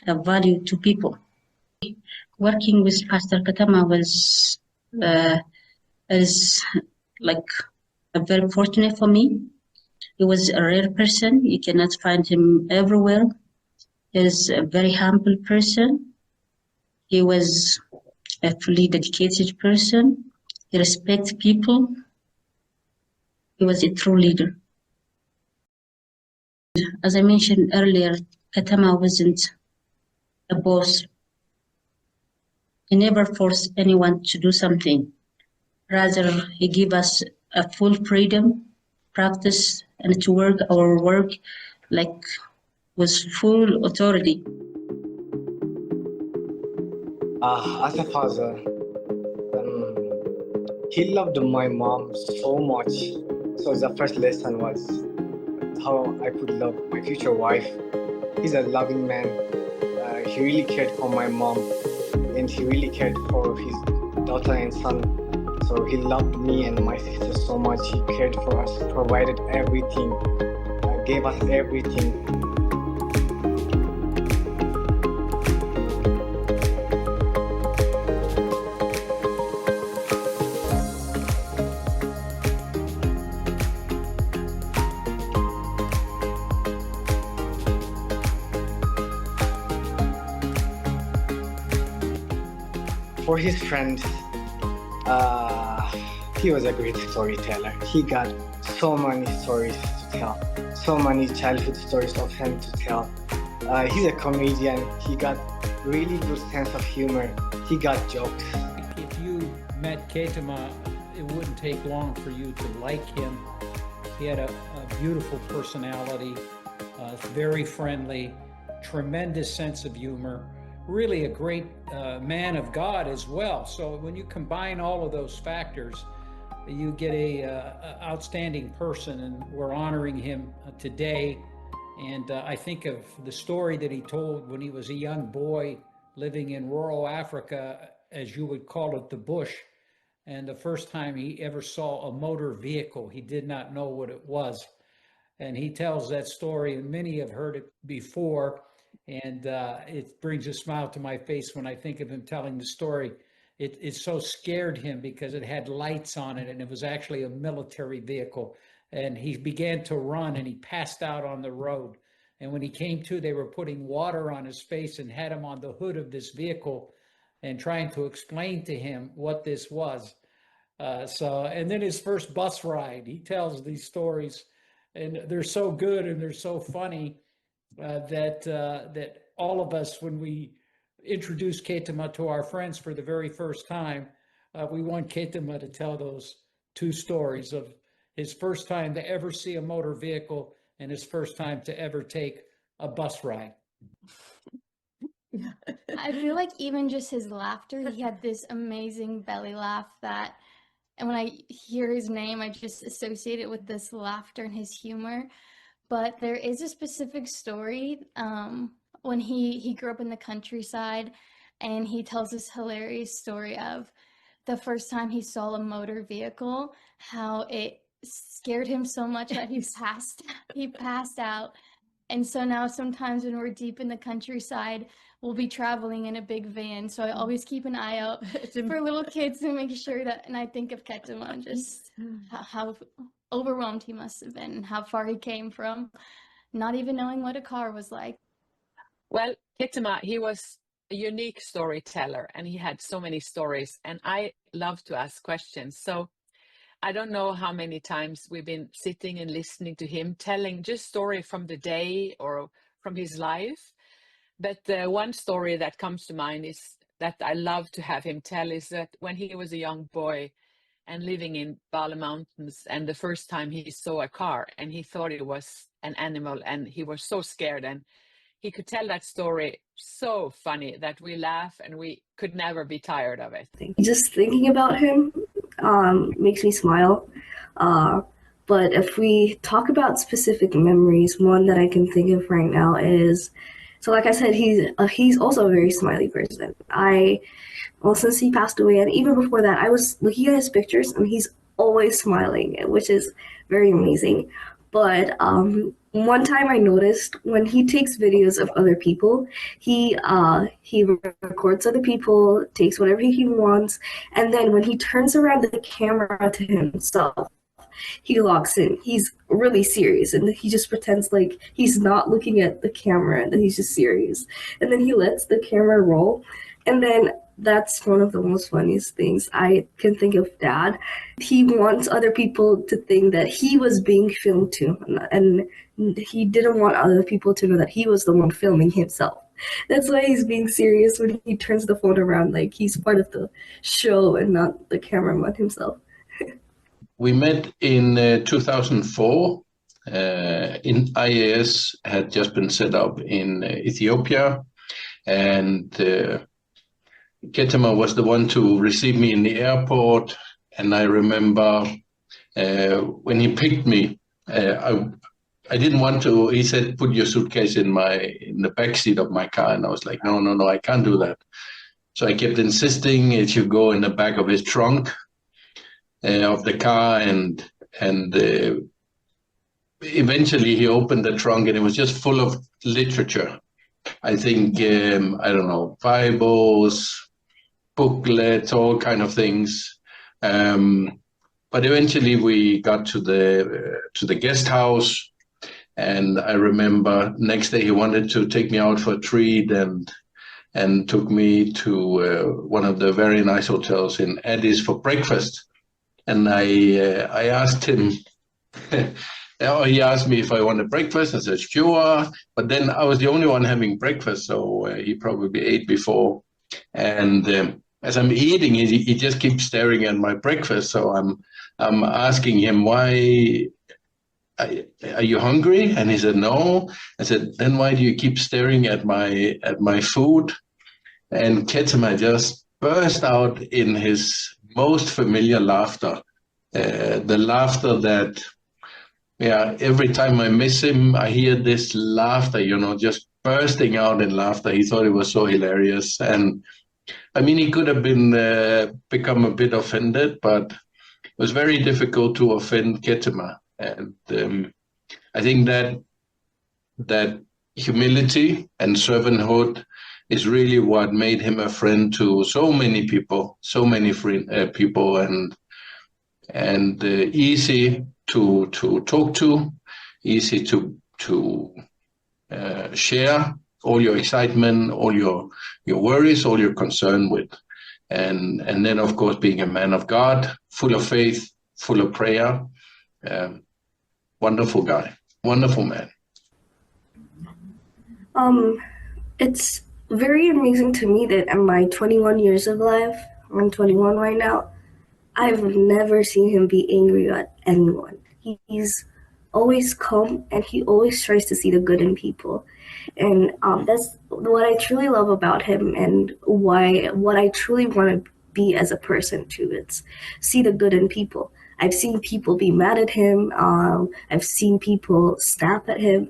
a value to people. Working with Pastor Ketema was is like a very fortunate for me. He was a rare person. You cannot find him everywhere. He is a very humble person. He was a fully dedicated person. He respects people. He was a true leader. As I mentioned earlier, Ketema wasn't a boss. He never forced anyone to do something. Rather, he gave us a full freedom, practice, and to work our work like with full authority. As a father, he loved my mom so much. So the first lesson was how I could love my future wife. He's a loving man. He really cared for my mom, and he really cared for his daughter and son. So he loved me and my sister so much. He cared for us, provided everything, gave us everything. For his friends, he was a great storyteller. He got so many stories to tell, so many childhood stories of him to tell. He's a comedian. He got really good sense of humor. He got jokes. If you met Ketema, it wouldn't take long for you to like him. He had a beautiful personality, very friendly, tremendous sense of humor, really a great man of God as well. So when you combine all of those factors, you get a outstanding person, and we're honoring him today. And I think of the story that he told when he was a young boy living in rural Africa, as you would call it, the bush. And the first time he ever saw a motor vehicle, he did not know what it was. And he tells that story, and many have heard it before. And it brings a smile to my face when I think of him telling the story. It so scared him because it had lights on it, and it was actually a military vehicle. And he began to run, and he passed out on the road. And when he came to, they were putting water on his face and had him on the hood of this vehicle and trying to explain to him what this was. And then his first bus ride, he tells these stories, and they're so good and they're so funny that all of us, when we introduce Ketema to our friends for the very first time, we want Ketema to tell those two stories of his first time to ever see a motor vehicle and his first time to ever take a bus ride. I feel like even just his laughter, he had this amazing belly laugh that, and when I hear his name, I just associate it with this laughter and his humor. But there is a specific story when he grew up in the countryside, and he tells this hilarious story of the first time he saw a motor vehicle, how it scared him so much that he passed out. And so now sometimes when we're deep in the countryside, we'll be traveling in a big van. So I always keep an eye out for little kids to make sure that, and I think of Ketema and just how overwhelmed he must have been and how far he came from not even knowing what a car was like. Well, Ketema, he was a unique storyteller, and he had so many stories, and I love to ask questions. So I don't know how many times we've been sitting and listening to him telling just story from the day or from his life. But one story that comes to mind is that I love to have him tell is that when he was a young boy and living in Bale Mountains, and the first time he saw a car and he thought it was an animal, and he was so scared, and he could tell that story so funny that we laugh and we could never be tired of it. Just thinking about him makes me smile. But if we talk about specific memories, one that I can think of right now is, so like I said, he's also a very smiley person. Well, since he passed away, and even before that, I was looking at his pictures, and he's always smiling, which is very amazing. But one time I noticed when he takes videos of other people, he records other people, takes whatever he wants, and then when he turns around the camera to himself, he locks in. He's really serious, and he just pretends like he's not looking at the camera, and then he's just serious. And then he lets the camera roll, and then that's one of the most funniest things I can think of. Dad, he wants other people to think that he was being filmed too, and he didn't want other people to know that he was the one filming himself. That's why he's being serious when he turns the phone around, like he's part of the show and not the cameraman himself. We met in 2004. In IAS had just been set up in Ethiopia, and Ketema was the one to receive me in the airport. And I remember when he picked me, I didn't want to. He said, "Put your suitcase in the back seat of my car," and I was like, "No, I can't do that." So I kept insisting it should go in the back of his trunk of the car, and eventually he opened the trunk, and it was just full of literature. I think I don't know, Bibles, booklets, all kind of things. But eventually we got to the guest house, and I remember next day he wanted to take me out for a treat, and and took me to one of the very nice hotels in Addis for breakfast. And I asked him, he asked me if I wanted breakfast. I said, sure. But then I was the only one having breakfast, so he probably ate before. And as I'm eating, he just keeps staring at my breakfast. So I'm asking him, why, are you hungry? And he said, no. I said, then why do you keep staring at my food? And Ketema just burst out in his most familiar laughter, the laughter that, every time I miss him, I hear this laughter, just bursting out in laughter. He thought it was so hilarious. And I mean, he could have become a bit offended, but it was very difficult to offend Ketema. And I think that humility and servanthood is really what made him a friend to so many people, and easy to talk to, easy to share all your excitement, all your worries, all your concern with. And then, of course, being a man of God, full of faith, full of prayer. Wonderful guy, wonderful man. It's very amazing to me that in my 21 years of life, I'm 21 right now, I've never seen him be angry at anyone. He's always calm, and he always tries to see the good in people. And that's what I truly love about him, and what I truly want to be as a person too. It's see the good in people. I've seen people be mad at him. I've seen people snap at him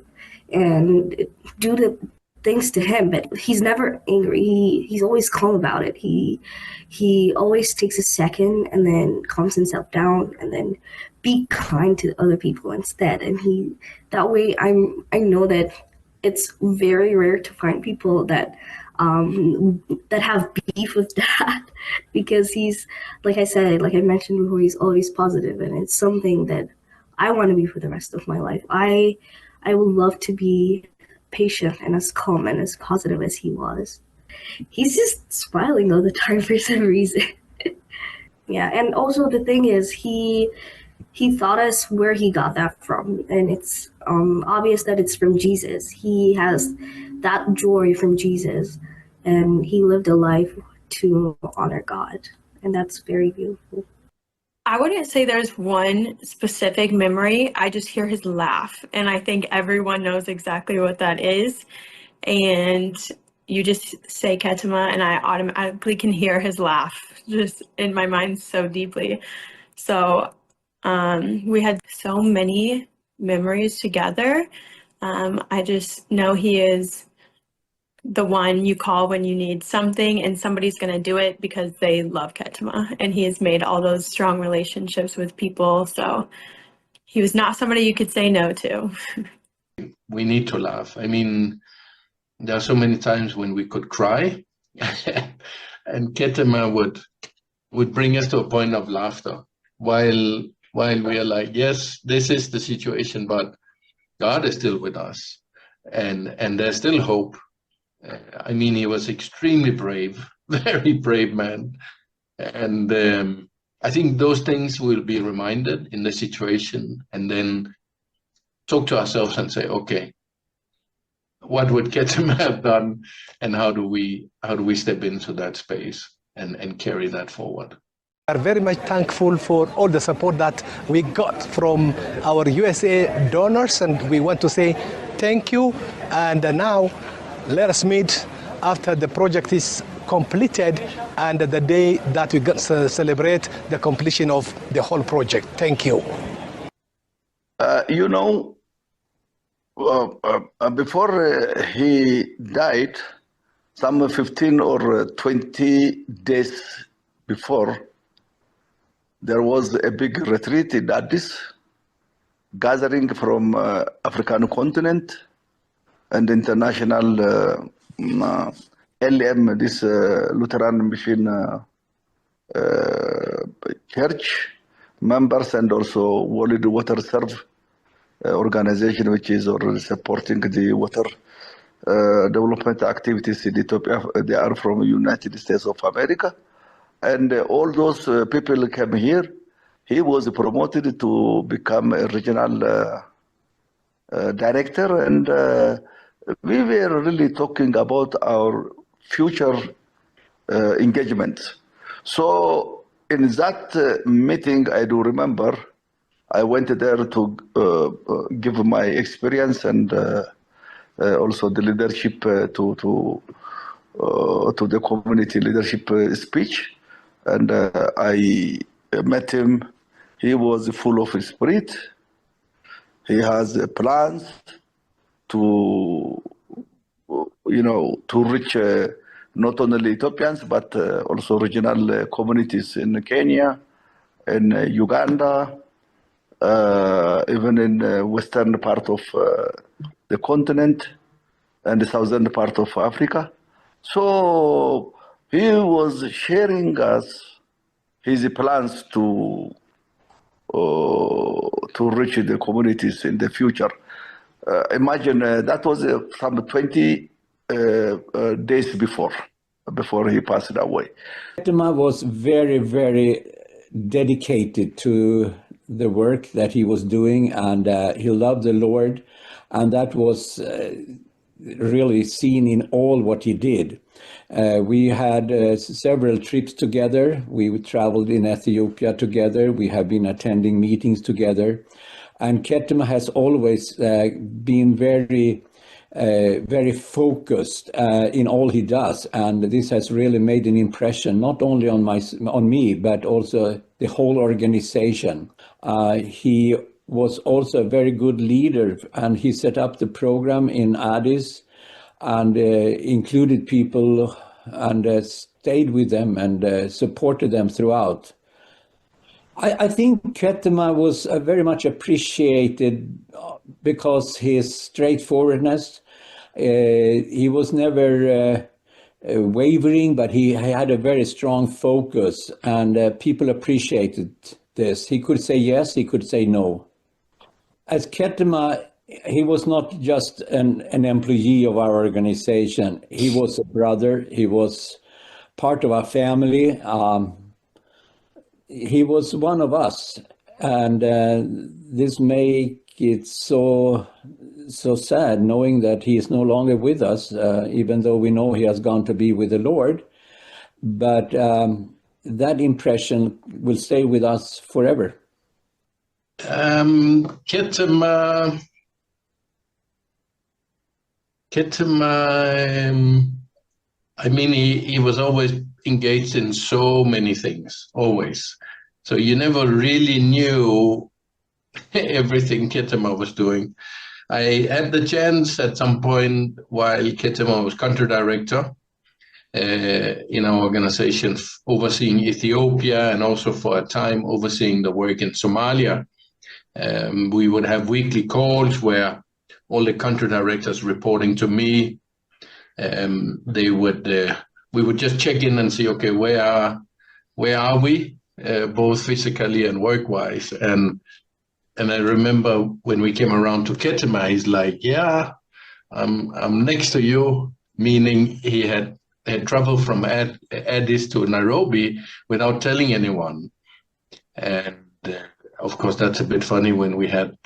and do the things to him, but he's never angry. He's always calm about it. He always takes a second and then calms himself down and then be kind to other people instead. And that way I know that it's very rare to find people that have beef with that, because he's, like I mentioned before, he's always positive, and it's something that I want to be for the rest of my life. I would love to be patient and as calm and as positive as he was. He's just smiling all the time for some reason. Yeah, and also the thing is, he taught us where he got that from, and it's obvious that it's from Jesus. He has that joy from Jesus, and he lived a life to honor God, and that's very beautiful. I wouldn't say there's one specific memory. I just hear his laugh, and I think everyone knows exactly what that is. And you just say Ketema, and I automatically can hear his laugh just in my mind so deeply. So we had so many memories together. I just know he is the one you call when you need something, and somebody's going to do it because they love Ketema, and he has made all those strong relationships with people. So he was not somebody you could say no to. We need to laugh. I mean, there are so many times when we could cry, and Ketema would bring us to a point of laughter while we are like, yes, this is the situation, but God is still with us, and there's still hope. I mean, he was extremely brave, very brave man. And I think those things will be reminded in the situation, and then talk to ourselves and say, okay, what would Ketema have done, and how do we step into that space and carry that forward? We are very much thankful for all the support that we got from our USA donors, and we want to say thank you. And now let us meet after the project is completed and the day that we get to celebrate the completion of the whole project. Thank you. Before he died, some 15 or 20 days before, there was a big retreat in Addis, gathering from African continent and international LM, this Lutheran Mission church members, and also World Water Serve organization, which is already supporting the water development activities in Ethiopia. They are from United States of America. And all those people came here. He was promoted to become a regional director, and we were really talking about our future engagement. So in that meeting, I do remember, I went there to give my experience and also the leadership to the community leadership speech. And I met him. He was full of spirit. He has plans to, to reach not only Ethiopians, but also regional communities in Kenya, in Uganda, even in western part of the continent and the southern part of Africa. So he was sharing us his plans to reach the communities in the future. Imagine that was some 20 days before he passed away. Ketema was very, very dedicated to the work that he was doing, and he loved the Lord, and that was really seen in all what he did. We had several trips together. We traveled in Ethiopia together. We have been attending meetings together. And Ketema has always been very, very focused in all he does. And this has really made an impression, not only on me, but also the whole organization. He was also a very good leader, and he set up the program in Addis and included people and stayed with them and supported them throughout. I think Ketema was very much appreciated because his straightforwardness. He was never wavering, but he had a very strong focus, and people appreciated this. He could say yes, he could say no. As Ketema, he was not just an employee of our organization. He was a brother. He was part of our family. He was one of us, and this make it so sad knowing that he is no longer with us, even though we know he has gone to be with the Lord. But that impression will stay with us forever. Ketema, I mean, he was always engaged in so many things, always. So you never really knew everything Ketema was doing. I had the chance at some point while Ketema was country director in our organization, overseeing Ethiopia and also for a time overseeing the work in Somalia. We would have weekly calls where all the country directors reporting to me. We would just check in and see, okay, where are we, both physically and work-wise. And I remember when we came around to Ketema, he's like, yeah, I'm next to you, meaning he had traveled from Addis to Nairobi without telling anyone. And of course, that's a bit funny when we had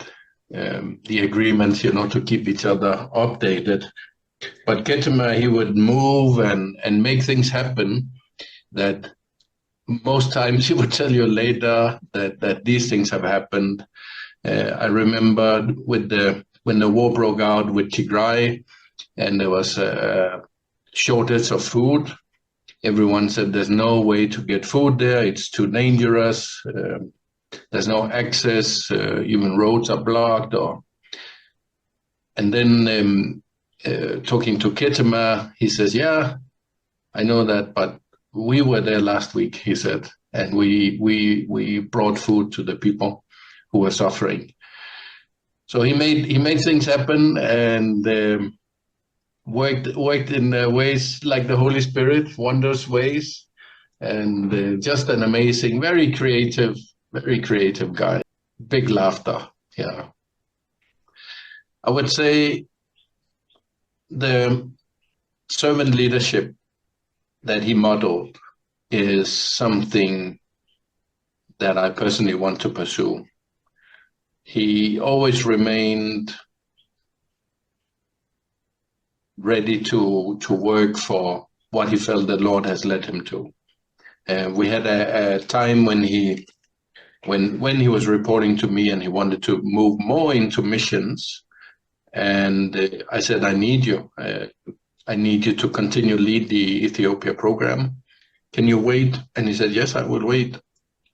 the agreements, to keep each other updated. But Ketema, he would move and make things happen that most times he would tell you later that these things have happened. I remember when the war broke out with Tigray and there was a shortage of food. Everyone said there's no way to get food there. It's too dangerous. There's no access. Even roads are blocked. And then talking to Ketema, he says, yeah, I know that, but we were there last week, he said, and we brought food to the people who were suffering. So he made things happen and worked in ways like the Holy Spirit, wondrous ways, and just an amazing, very creative guy. Big laughter, yeah. I would say the servant leadership that he modeled is something that I personally want to pursue. He always remained ready to work for what he felt the Lord has led him to. We had a time when he was reporting to me and he wanted to move more into missions. And I said, I need you. I need you to continue lead the Ethiopia program. Can you wait? And he said, yes, I will wait.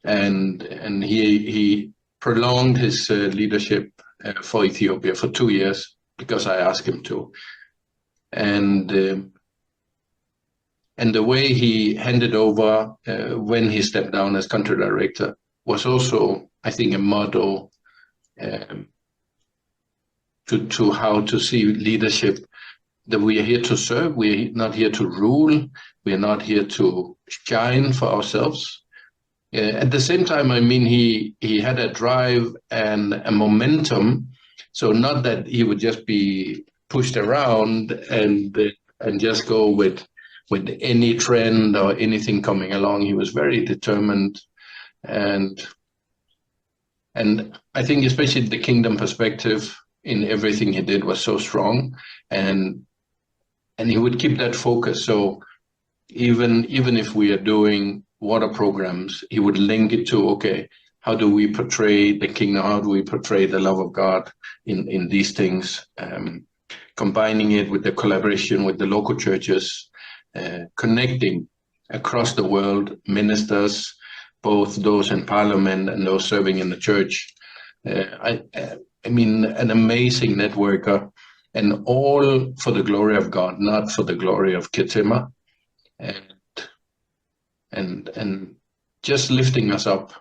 And he prolonged his leadership for Ethiopia for 2 years because I asked him to. And the way he handed over when he stepped down as country director was also, I think, a model to how to see leadership, that we are here to serve. We're not here to rule. We are not here to shine for ourselves. At the same time, I mean, he had a drive and a momentum. So not that he would just be pushed around and just go with any trend or anything coming along. He was very determined, and I think especially the kingdom perspective in everything he did was so strong, and he would keep that focus. So even if we are doing water programs, he would link it to, okay, how do we portray the kingdom? How do we portray the love of God in these things? Combining it with the collaboration with the local churches, connecting across the world, ministers, both those in parliament and those serving in the church. I mean, an amazing networker, and all for the glory of God, not for the glory of Ketema, and just lifting us up,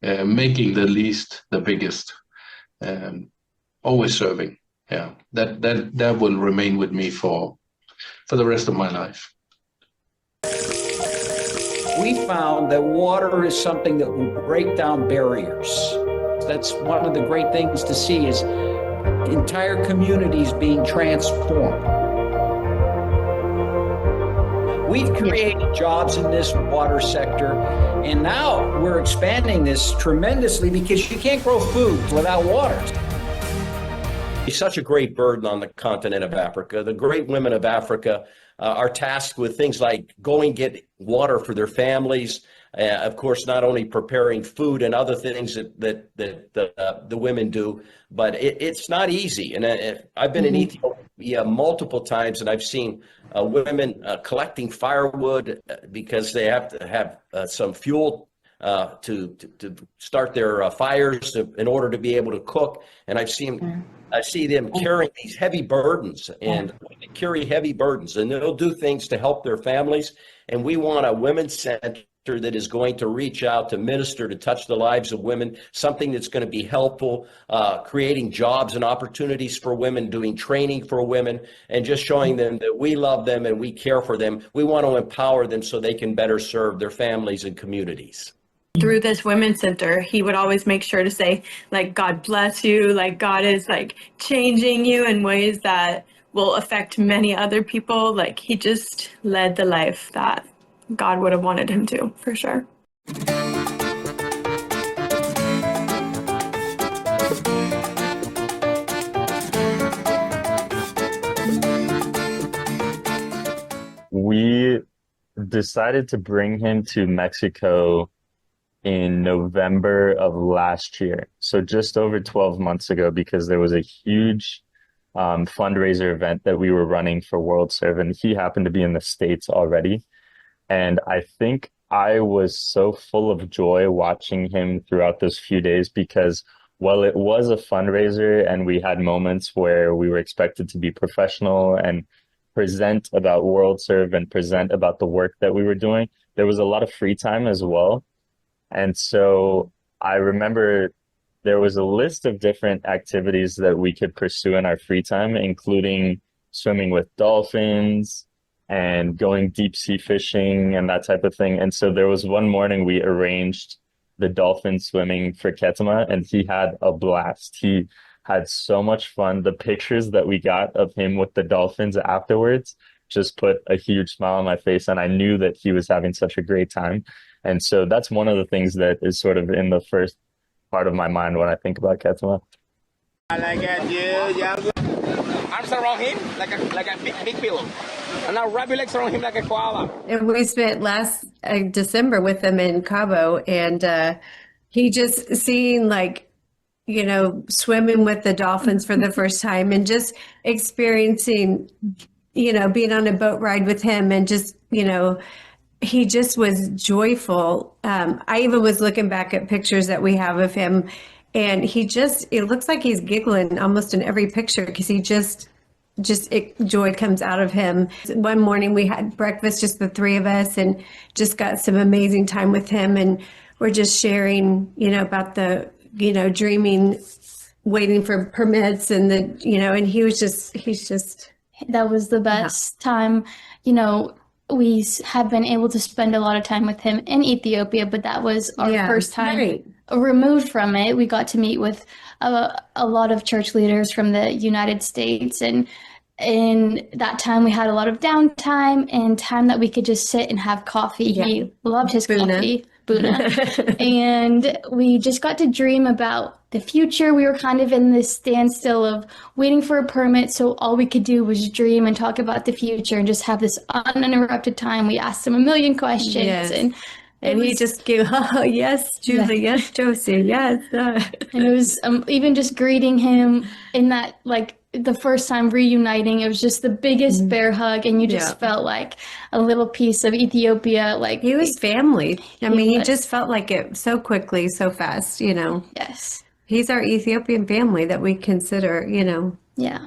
making the least the biggest, always serving. Yeah, that will remain with me for the rest of my life. We found that water is something that will break down barriers. That's one of the great things to see, is entire communities being transformed. We've created jobs in this water sector, and now we're expanding this tremendously because you can't grow food without water. It's such a great burden on the continent of Africa. The great women of Africa are tasked with things like going get water for their families. Of course, not only preparing food and other things that the women do, but it's not easy. And I've been in Ethiopia multiple times, and I've seen women collecting firewood because they have to have some fuel to start their fires in order to be able to cook. And I see them carrying these heavy burdens, and they carry heavy burdens, and they'll do things to help their families. And we want a women's center that is going to reach out to minister, to touch the lives of women, something that's going to be helpful, creating jobs and opportunities for women, doing training for women, and just showing them that we love them and we care for them. We want to empower them so they can better serve their families and communities. Through this women's center, he would always make sure to say, like, God bless you, like God is like changing you in ways that will affect many other people. Like, he just led the life that God would have wanted him to, for sure. We decided to bring him to Mexico in November of last year. So just over 12 months ago, because there was a huge fundraiser event that we were running for World Serve, and he happened to be in the States already. And I think I was so full of joy watching him throughout those few days, because while it was a fundraiser and we had moments where we were expected to be professional and present about World Serve and present about the work that we were doing, there was a lot of free time as well. And so I remember there was a list of different activities that we could pursue in our free time, including swimming with dolphins and going deep sea fishing and that type of thing. And so there was one morning we arranged the dolphin swimming for Ketema, and he had a blast. He had so much fun. The pictures that we got of him with the dolphins afterwards just put a huge smile on my face, and I knew that he was having such a great time. And so that's one of the things that is sort of in the first part of my mind when I think about Ketema. Arms around him like a big pillow, and now wrap your legs around him like a koala. And we spent last December with him in Cabo, and he just seeing swimming with the dolphins for the first time, and just experiencing, being on a boat ride with him, and just, he just was joyful. I even was looking back at pictures that we have of him, and it looks like he's giggling almost in every picture, because he joy comes out of him. One morning we had breakfast, just the three of us, and just got some amazing time with him. And we're just sharing, about the, dreaming, waiting for permits, and and he's just. That was the best time. We have been able to spend a lot of time with him in Ethiopia, but that was our first time removed from it. We got to meet with a lot of church leaders from the United States, and in that time we had a lot of downtime and time that we could just sit and have coffee. Yeah. He loved his coffee, Buna. And we just got to dream about the future. We were kind of in this standstill of waiting for a permit, so all we could do was dream and talk about the future and just have this uninterrupted time. We asked him a million questions. Yes. And he just gave, oh, yes, Julie, yes, Josie, yes. And it was even just greeting him in that, the first time reuniting, it was just the biggest bear hug, and you just felt like a little piece of Ethiopia. He was family. He just felt like it so quickly, so fast, Yes. He's our Ethiopian family that we consider, Yeah.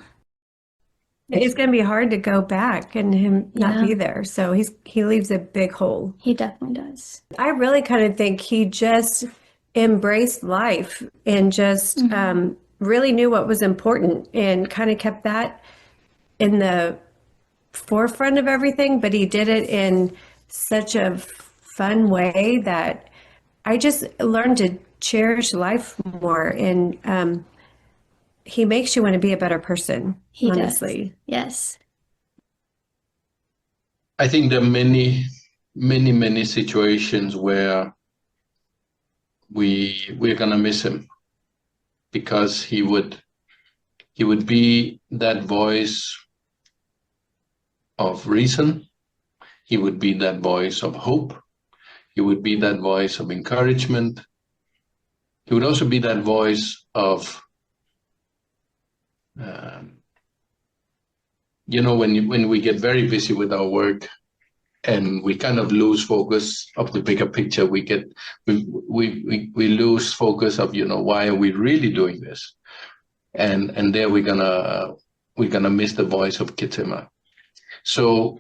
It's going to be hard to go back and him not be there. So he leaves a big hole. He definitely does. I really kind of think he just embraced life and just really knew what was important, and kind of kept that in the forefront of everything. But he did it in such a fun way that I just learned to cherish life more. And he makes you want to be a better person. He honestly. Does. Yes. I think there are many situations where we're gonna miss him, because he would be that voice of reason. He would be that voice of hope. He would be that voice of encouragement. He would also be that voice of when we get very busy with our work and we kind of lose focus of the bigger picture, we lose focus of why are we really doing this, and there we're gonna miss the voice of Ketema. So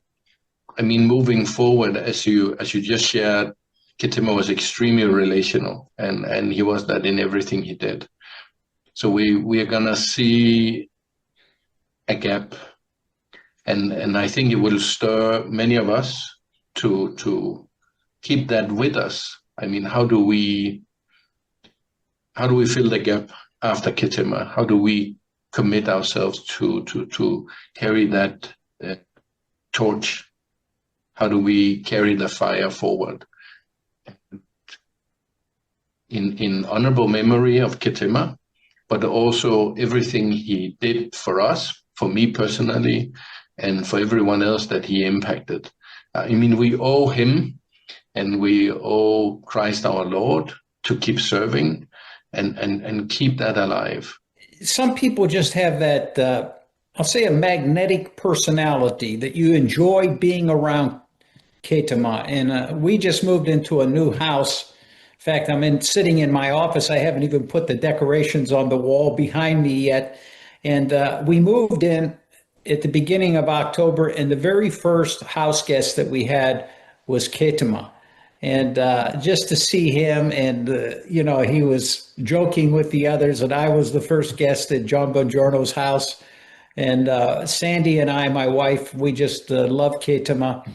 moving forward, as you just shared, Ketema was extremely relational, and he was that in everything he did. So we are gonna see a gap, and I think it will stir many of us to keep that with us. How do we fill the gap after Ketema? How do we commit ourselves to carry that torch? How do we carry the fire forward? In honorable memory of Ketema, but also everything he did for us, for me personally, and for everyone else that he impacted. We owe him, and we owe Christ our Lord to keep serving and keep that alive. Some people just have that, I'll say, a magnetic personality that you enjoy being around Ketema. And we just moved into a new house. In fact, I'm sitting in my office. I haven't even put the decorations on the wall behind me yet. And we moved in at the beginning of October, and the very first house guest that we had was Ketema. And just to see him, and he was joking with the others, and I was the first guest at John Bongiorno's house. And Sandy and I, my wife, we just love Ketema.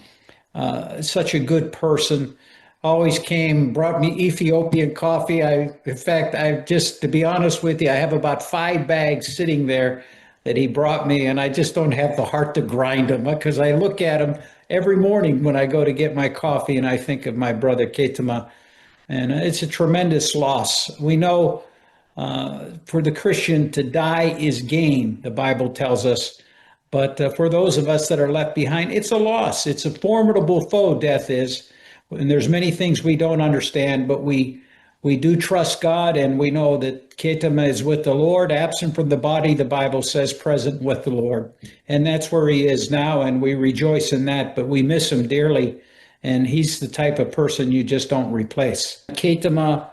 Such a good person. always came, brought me Ethiopian coffee. In fact, to be honest with you, I have about 5 bags sitting there that he brought me, and I just don't have the heart to grind them because I look at them every morning when I go to get my coffee, and I think of my brother Ketema, and it's a tremendous loss. We know for the Christian to die is gain, the Bible tells us. But for those of us that are left behind, it's a loss. It's a formidable foe, death is. And there's many things we don't understand, but we do trust God, and we know that Ketema is with the Lord, absent from the body, the Bible says, present with the Lord. And that's where he is now, and we rejoice in that, but we miss him dearly. And he's the type of person you just don't replace. Ketema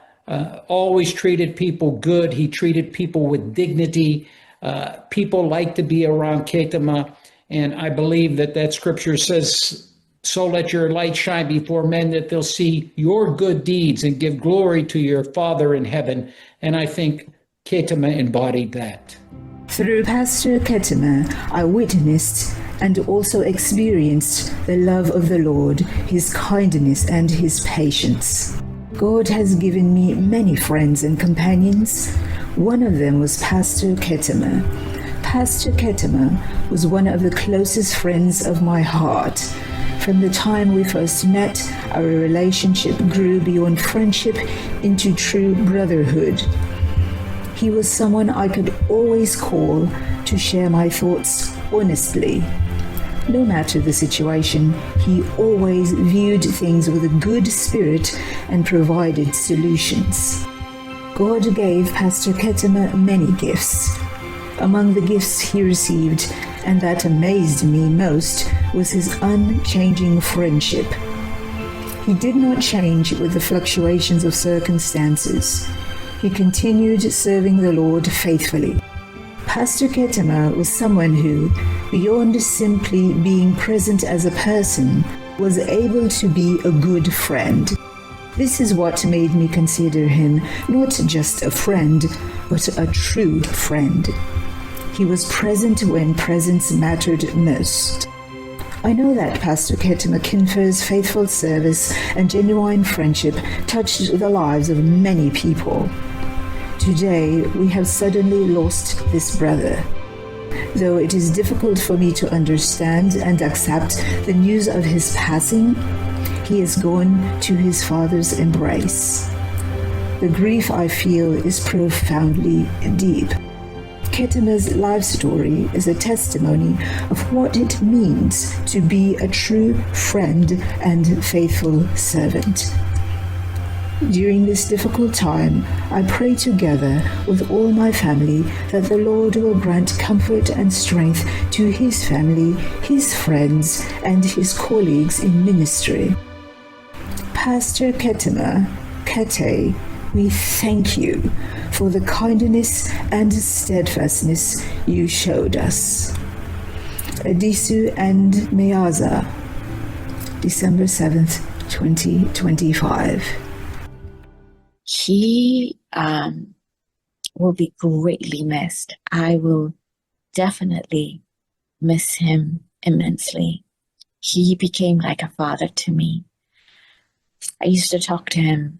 always treated people good. He treated people with dignity. People like to be around Ketema, and I believe that scripture says, so let your light shine before men that they'll see your good deeds and give glory to your Father in heaven. And I think Ketema embodied that. Through Pastor Ketema, I witnessed and also experienced the love of the Lord, his kindness and his patience. God has given me many friends and companions. One of them was Pastor Ketema. Pastor Ketema was one of the closest friends of my heart. From the time we first met, our relationship grew beyond friendship into true brotherhood. He was someone I could always call to share my thoughts honestly. No matter the situation, he always viewed things with a good spirit and provided solutions. God gave Pastor Ketema many gifts. Among the gifts he received, and that amazed me most, was his unchanging friendship. He did not change with the fluctuations of circumstances. He continued serving the Lord faithfully. Pastor Ketema was someone who, beyond simply being present as a person, was able to be a good friend. This is what made me consider him not just a friend, but a true friend. He was present when presence mattered most. I know that Pastor Keteme Kinfe's faithful service and genuine friendship touched the lives of many people. Today, we have suddenly lost this brother. Though it is difficult for me to understand and accept the news of his passing, he is gone to his Father's embrace. The grief I feel is profoundly deep. Keteme's life story is a testimony of what it means to be a true friend and faithful servant. During this difficult time, I pray together with all my family that the Lord will grant comfort and strength to his family, his friends, and his colleagues in ministry. Pastor Ketema, Kete, we thank you for the kindness and steadfastness you showed us. Adisu and Meaza, December 7th, 2025. He will be greatly missed. I will definitely miss him immensely. He became like a father to me. I used to talk to him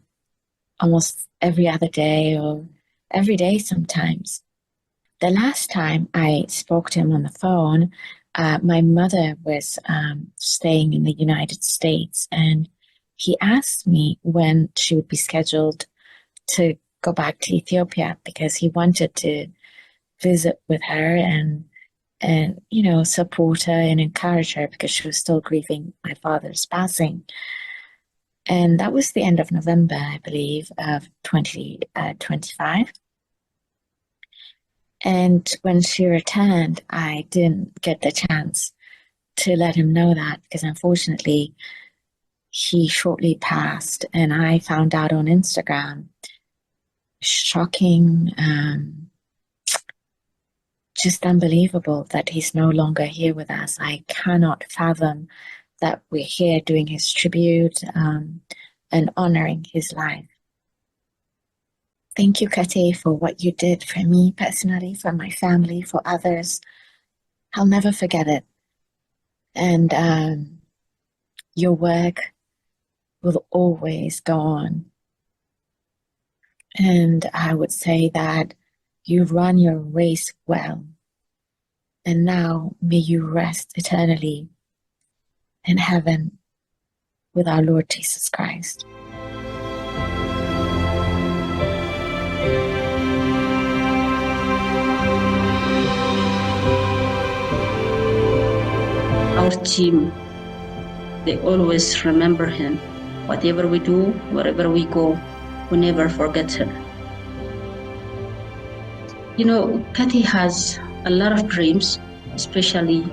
almost every other day or every day sometimes. The last time I spoke to him on the phone, my mother was staying in the United States, and he asked me when she would be scheduled to go back to Ethiopia because he wanted to visit with her and support her and encourage her because she was still grieving my father's passing. And that was the end of November, I believe, of 2025. And when she returned, I didn't get the chance to let him know that because unfortunately he shortly passed, and I found out on Instagram. Shocking, just unbelievable that he's no longer here with us. I cannot fathom that we're here doing his tribute and honoring his life. Thank you, Kate, for what you did for me personally, for my family, for others. I'll never forget it. And your work will always go on. And I would say that you run your race well. And now may you rest eternally in heaven with our Lord Jesus Christ. Our team, they always remember him. Whatever we do, wherever we go, we never forget him. You know, Kathy has a lot of dreams, especially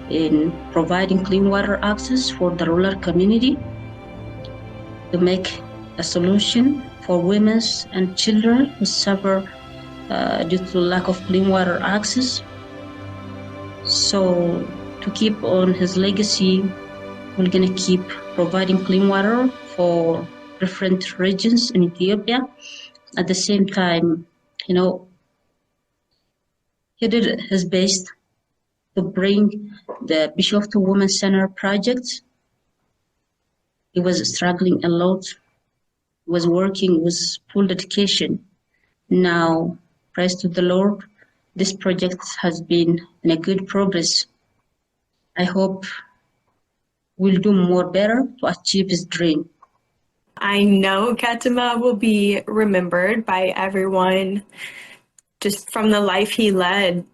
in providing clean water access for the rural community, to make a solution for women and children who suffer due to lack of clean water access. So to keep on his legacy, we're gonna keep providing clean water for different regions in Ethiopia. At the same time, you know, he did his best to bring the Bishoftu Women's Center project. He was struggling a lot, was working with full dedication. Now, praise to the Lord, this project has been in a good progress. I hope we'll do more better to achieve his dream. I know Ketema will be remembered by everyone just from the life he led,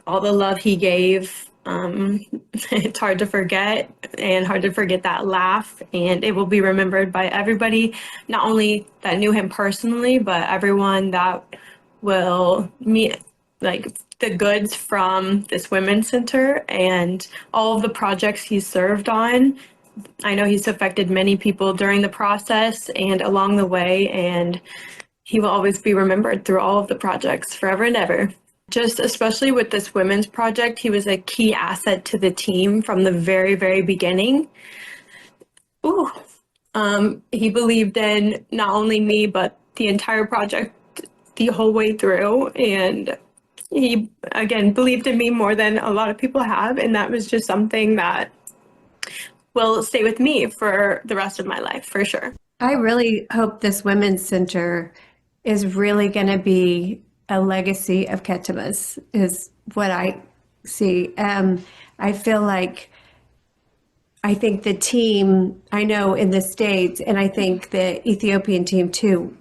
all the love he gave. It's hard to forget, and hard to forget that laugh, and it will be remembered by everybody, not only that knew him personally, but everyone that will meet like the goods from this women's center and all of the projects he served on. I know he's affected many people during the process and along the way, and he will always be remembered through all of the projects forever and ever. Just especially with this women's project, he was a key asset to the team from the very, very beginning. He believed in not only me, but the entire project the whole way through. And he, again, believed in me more than a lot of people have. And that was just something that will stay with me for the rest of my life, for sure. I really hope this women's center is really going to be a legacy of Ketema's, is what I see. I feel like, I think the team, I know in the States, and I think the Ethiopian team too,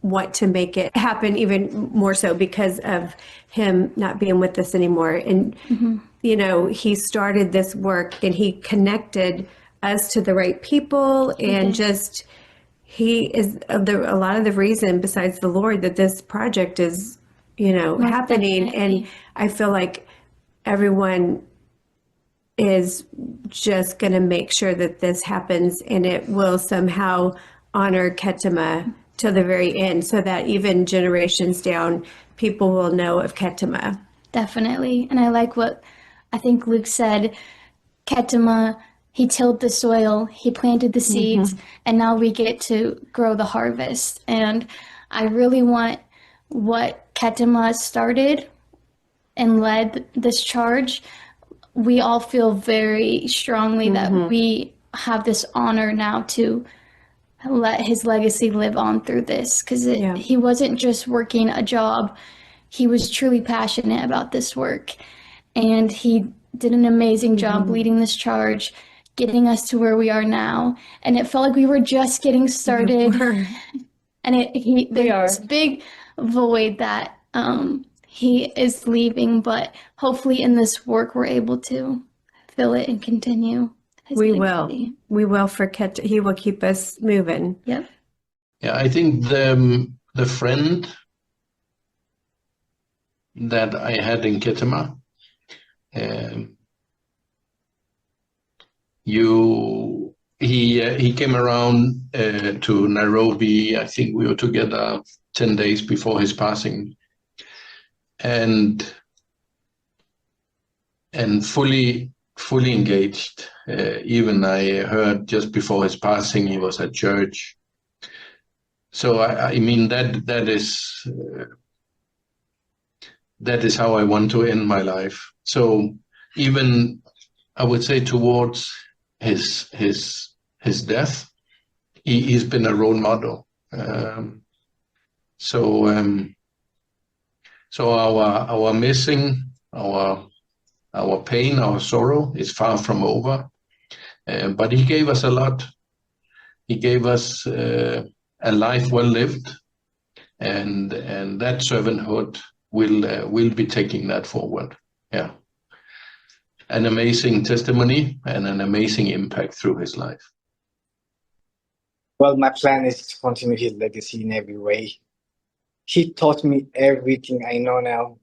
want to make it happen even more so because of him not being with us anymore. And, you know, he started this work and he connected us to the right people, and just, he is a lot of the reason, besides the Lord, that this project is, you know, happening. Definitely. And I feel like everyone is just going to make sure that this happens, and it will somehow honor Ketema till the very end, so that even generations down, people will know of Ketema. Definitely. And I like what I think Luke said. Ketema, he tilled the soil, he planted the seeds, and now we get to grow the harvest. And I really want what Ketema started and led this charge. We all feel very strongly that we have this honor now to let his legacy live on through this, because he wasn't just working a job. He was truly passionate about this work, and he did an amazing job leading this charge, getting us to where we are now. And it felt like we were just getting started. And there's this big void that he is leaving, but hopefully in this work we're able to fill it and continue. We will forget. He will keep us moving. Yep. Yeah, I think the friend that I had in Ketema, he came around to Nairobi. I think we were together 10 days before his passing, and fully engaged. Even I heard just before his passing he was at church. So I mean that is how I want to end my life. So even I would say towards his death, he's been a role model. So our missing, our pain, our sorrow is far from over. But he gave us a lot. He gave us a life well lived, and that servanthood will be taking that forward. Yeah, an amazing testimony and an amazing impact through his life. Well, my plan is to continue his legacy in every way. He taught me everything I know now.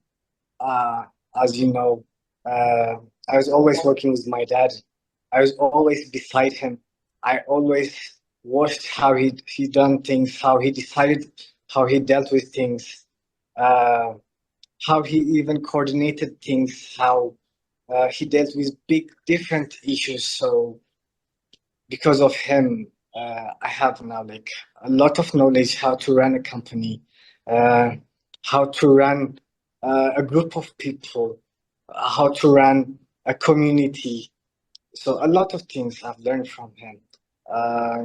As you know, I was always working with my dad. I was always beside him. I always watched how he done things, how he decided, how he dealt with things, how he even coordinated things, how he dealt with big different issues. So because of him, I have now like a lot of knowledge how to run a company, how to run a group of people, how to run a community. So a lot of things I've learned from him.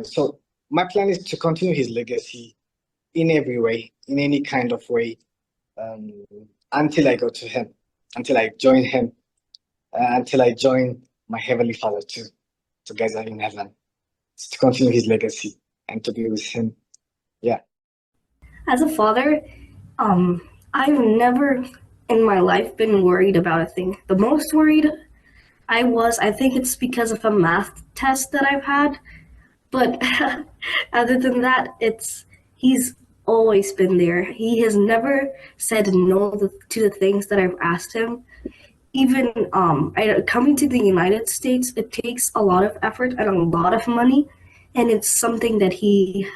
So my plan is to continue his legacy in every way, in any kind of way, until I go to him, until I join him, until I join my Heavenly Father too, together in heaven. It's to continue his legacy and to be with him. Yeah. As a father, I've never in my life been worried about a thing. The most worried I think it's because of a math test that I've had. But other than that, he's always been there. He has never said no to the things that I've asked him. Even coming to the United States, it takes a lot of effort and a lot of money. And it's something that he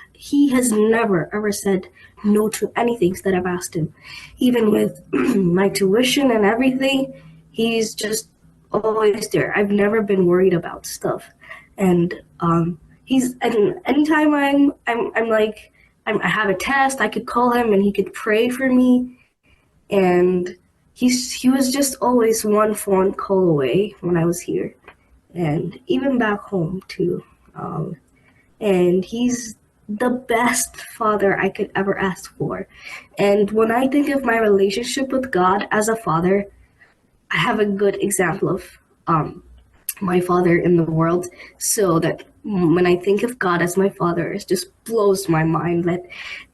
has never, ever said no to anything that I've asked him. Even with my tuition and everything, he's just always there. I've never been worried about stuff. And anytime I have a test, I could call him and he could pray for me. And he was just always one phone call away when I was here, and even back home too. And he's the best father I could ever ask for. And when I think of my relationship with God as a father, I have a good example of my father in the world, so that when I think of God as my father, it just blows my mind that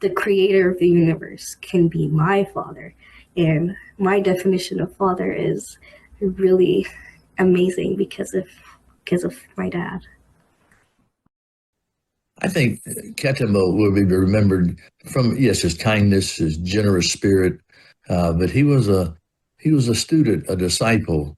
the creator of the universe can be my father. And my definition of father is really amazing because of my dad. I think Ketema will be remembered from, yes, his kindness, his generous spirit, but he was a student, a disciple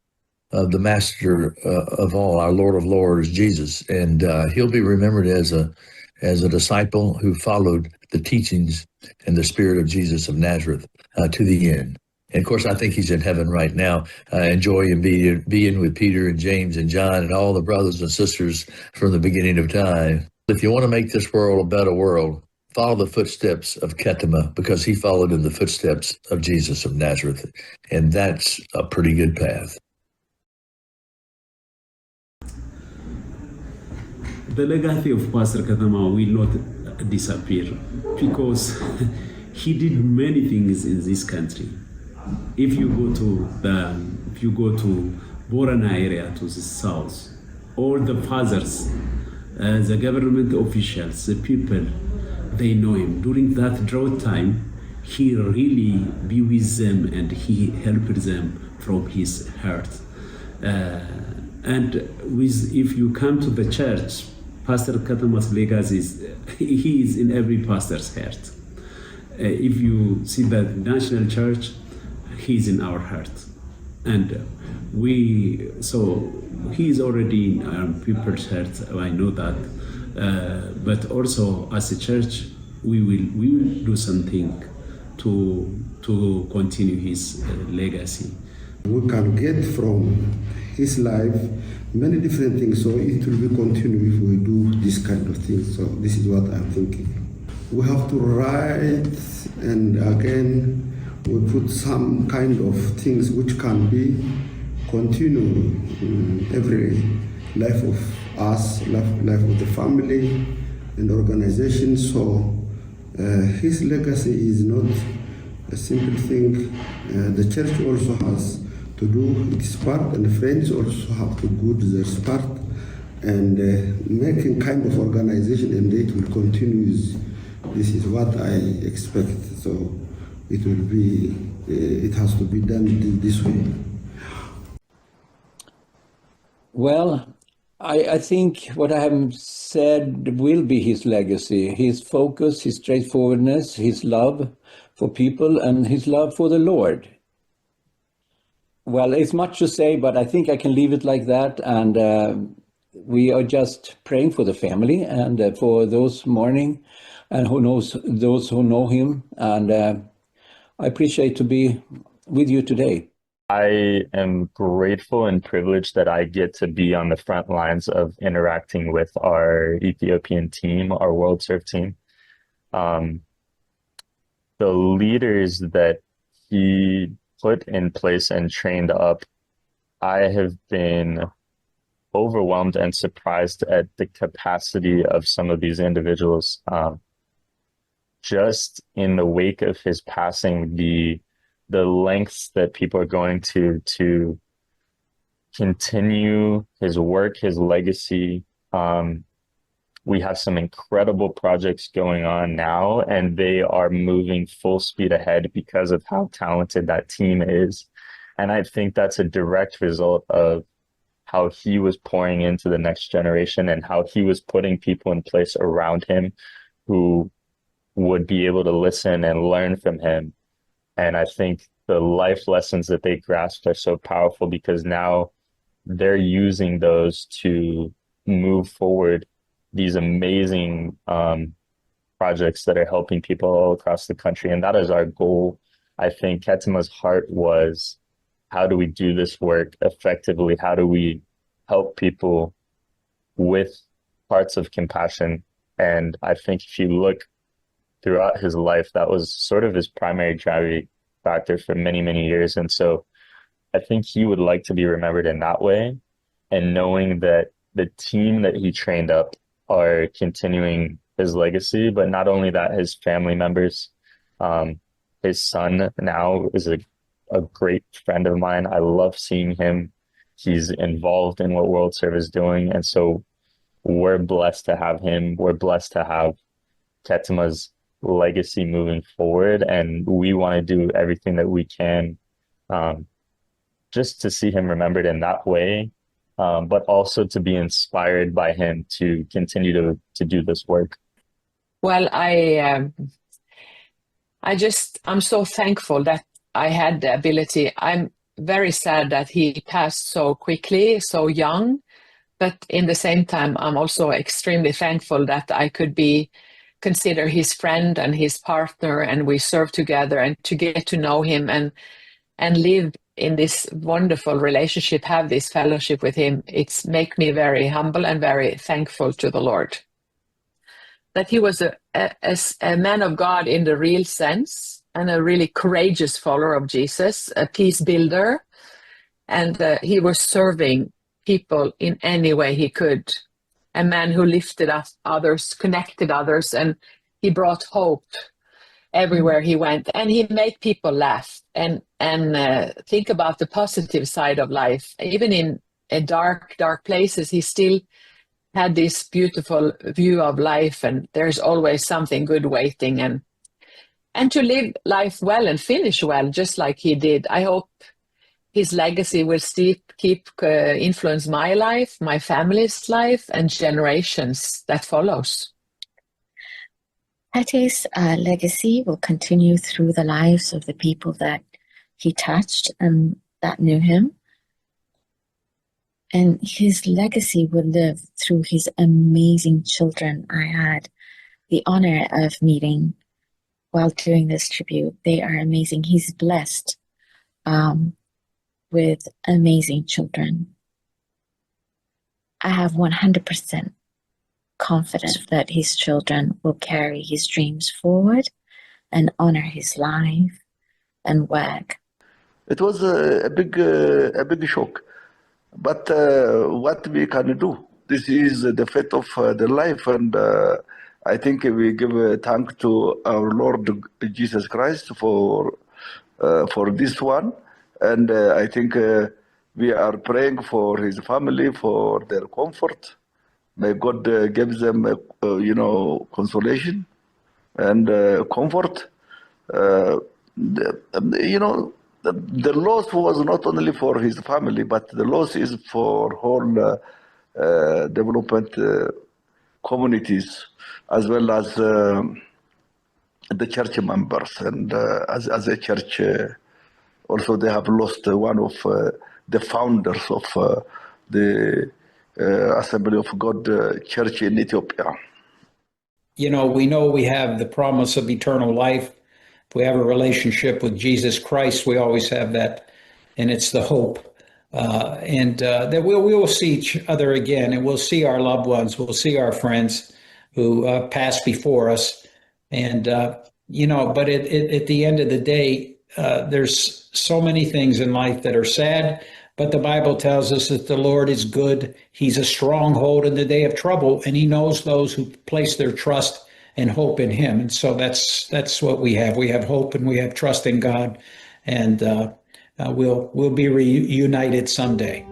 of the master of all, our Lord of Lords, Jesus. And he'll be remembered as a disciple who followed the teachings and the spirit of Jesus of Nazareth to the end. And of course, I think he's in heaven right now, enjoying being with Peter and James and John and all the brothers and sisters from the beginning of time. If you want to make this world a better world, follow the footsteps of Ketema, because he followed in the footsteps of Jesus of Nazareth. And that's a pretty good path. The legacy of Pastor Ketema will not disappear, because he did many things in this country. If you go to Borana area, to the south, all the fathers, the government officials, the people, they know him. During that drought time, he really be with them and he helped them from his heart. And if you come to the church, Pastor Ketema's legacy he is in every pastor's heart. If you see the national church, he's in our heart. And so he is already in people's hearts, I know that. But also as a church, we will do something to continue his legacy. We can get from his life many different things, so it will be continued if we do this kind of thing. So this is what I'm thinking. We have to write, and again we put some kind of things which can be continued in every life of us, life of the family, and organization. So his legacy is not a simple thing. The church also has to do its part, and friends also have to do their part, and making kind of organization, and it will continue. This is what I expect. So it will be, it has to be done this way. Well, I think what I have said will be his legacy, his focus, his straightforwardness, his love for people, and his love for the Lord. Well, it's much to say, but I think I can leave it like that. And we are just praying for the family and for those mourning, and who knows, those who know him. And I appreciate to be with you today. I am grateful and privileged that I get to be on the front lines of interacting with our Ethiopian team, our World Serve team. The leaders that he put in place and trained up, I have been overwhelmed and surprised at the capacity of some of these individuals. Just in the wake of his passing, the lengths that people are going to continue his work, his legacy. We have some incredible projects going on now, and they are moving full speed ahead because of how talented that team is. And I think that's a direct result of how he was pouring into the next generation and how he was putting people in place around him who would be able to listen and learn from him. And I think the life lessons that they grasped are so powerful because now they're using those to move forward these amazing projects that are helping people all across the country. And that is our goal. I think Ketema's heart was, how do we do this work effectively? How do we help people with hearts of compassion? And I think if you look throughout his life, that was sort of his primary driving factor for many, many years. And so I think he would like to be remembered in that way. And knowing that the team that he trained up are continuing his legacy, but not only that, his family members, his son now is a great friend of mine. I love seeing him. He's involved in what World Serve is doing. And so we're blessed to have him. We're blessed to have Ketema's legacy moving forward, and we want to do everything that we can just to see him remembered in that way, but also to be inspired by him to continue to do this work. Well, I'm so thankful that I had the ability. I'm very sad that he passed so quickly, so young, but in the same time, I'm also extremely thankful that I could consider his friend and his partner, and we serve together, and to get to know him and live in this wonderful relationship, have this fellowship with him. It's make me very humble and very thankful to the Lord. That he was a man of God in the real sense, and a really courageous follower of Jesus, a peace builder, and he was serving people in any way he could. A man who lifted up others, connected others, and he brought hope everywhere he went. And he made people laugh and think about the positive side of life. Even in dark places, he still had this beautiful view of life, and there's always something good waiting. And to live life well and finish well, just like he did. I hope his legacy will still keep influence my life, my family's life, and generations that follows. Kete's legacy will continue through the lives of the people that he touched and that knew him. And his legacy will live through his amazing children I had the honor of meeting while doing this tribute. They are amazing. He's blessed with amazing children. I have 100% confidence that his children will carry his dreams forward and honor his life and work. It was a big shock, but what we can do? This is the fate of the life, and I think we give thanks to our Lord Jesus Christ for this one, and I think we are praying for his family, for their comfort. May God give them, consolation and comfort. The loss was not only for his family, but the loss is for whole development communities, as well as the church members. And as a church, also they have lost one of the founders of the Assembly of God Church in Ethiopia. You know we have the promise of eternal life. If we have a relationship with Jesus Christ, we always have that, and it's the hope. And that we will see each other again, and we'll see our loved ones, we'll see our friends who passed before us. And, but at the end of the day, there's so many things in life that are sad, but the Bible tells us that the Lord is good. He's a stronghold in the day of trouble, and he knows those who place their trust and hope in him. And so that's what we have. We have hope and we have trust in God, and we'll be reunited someday.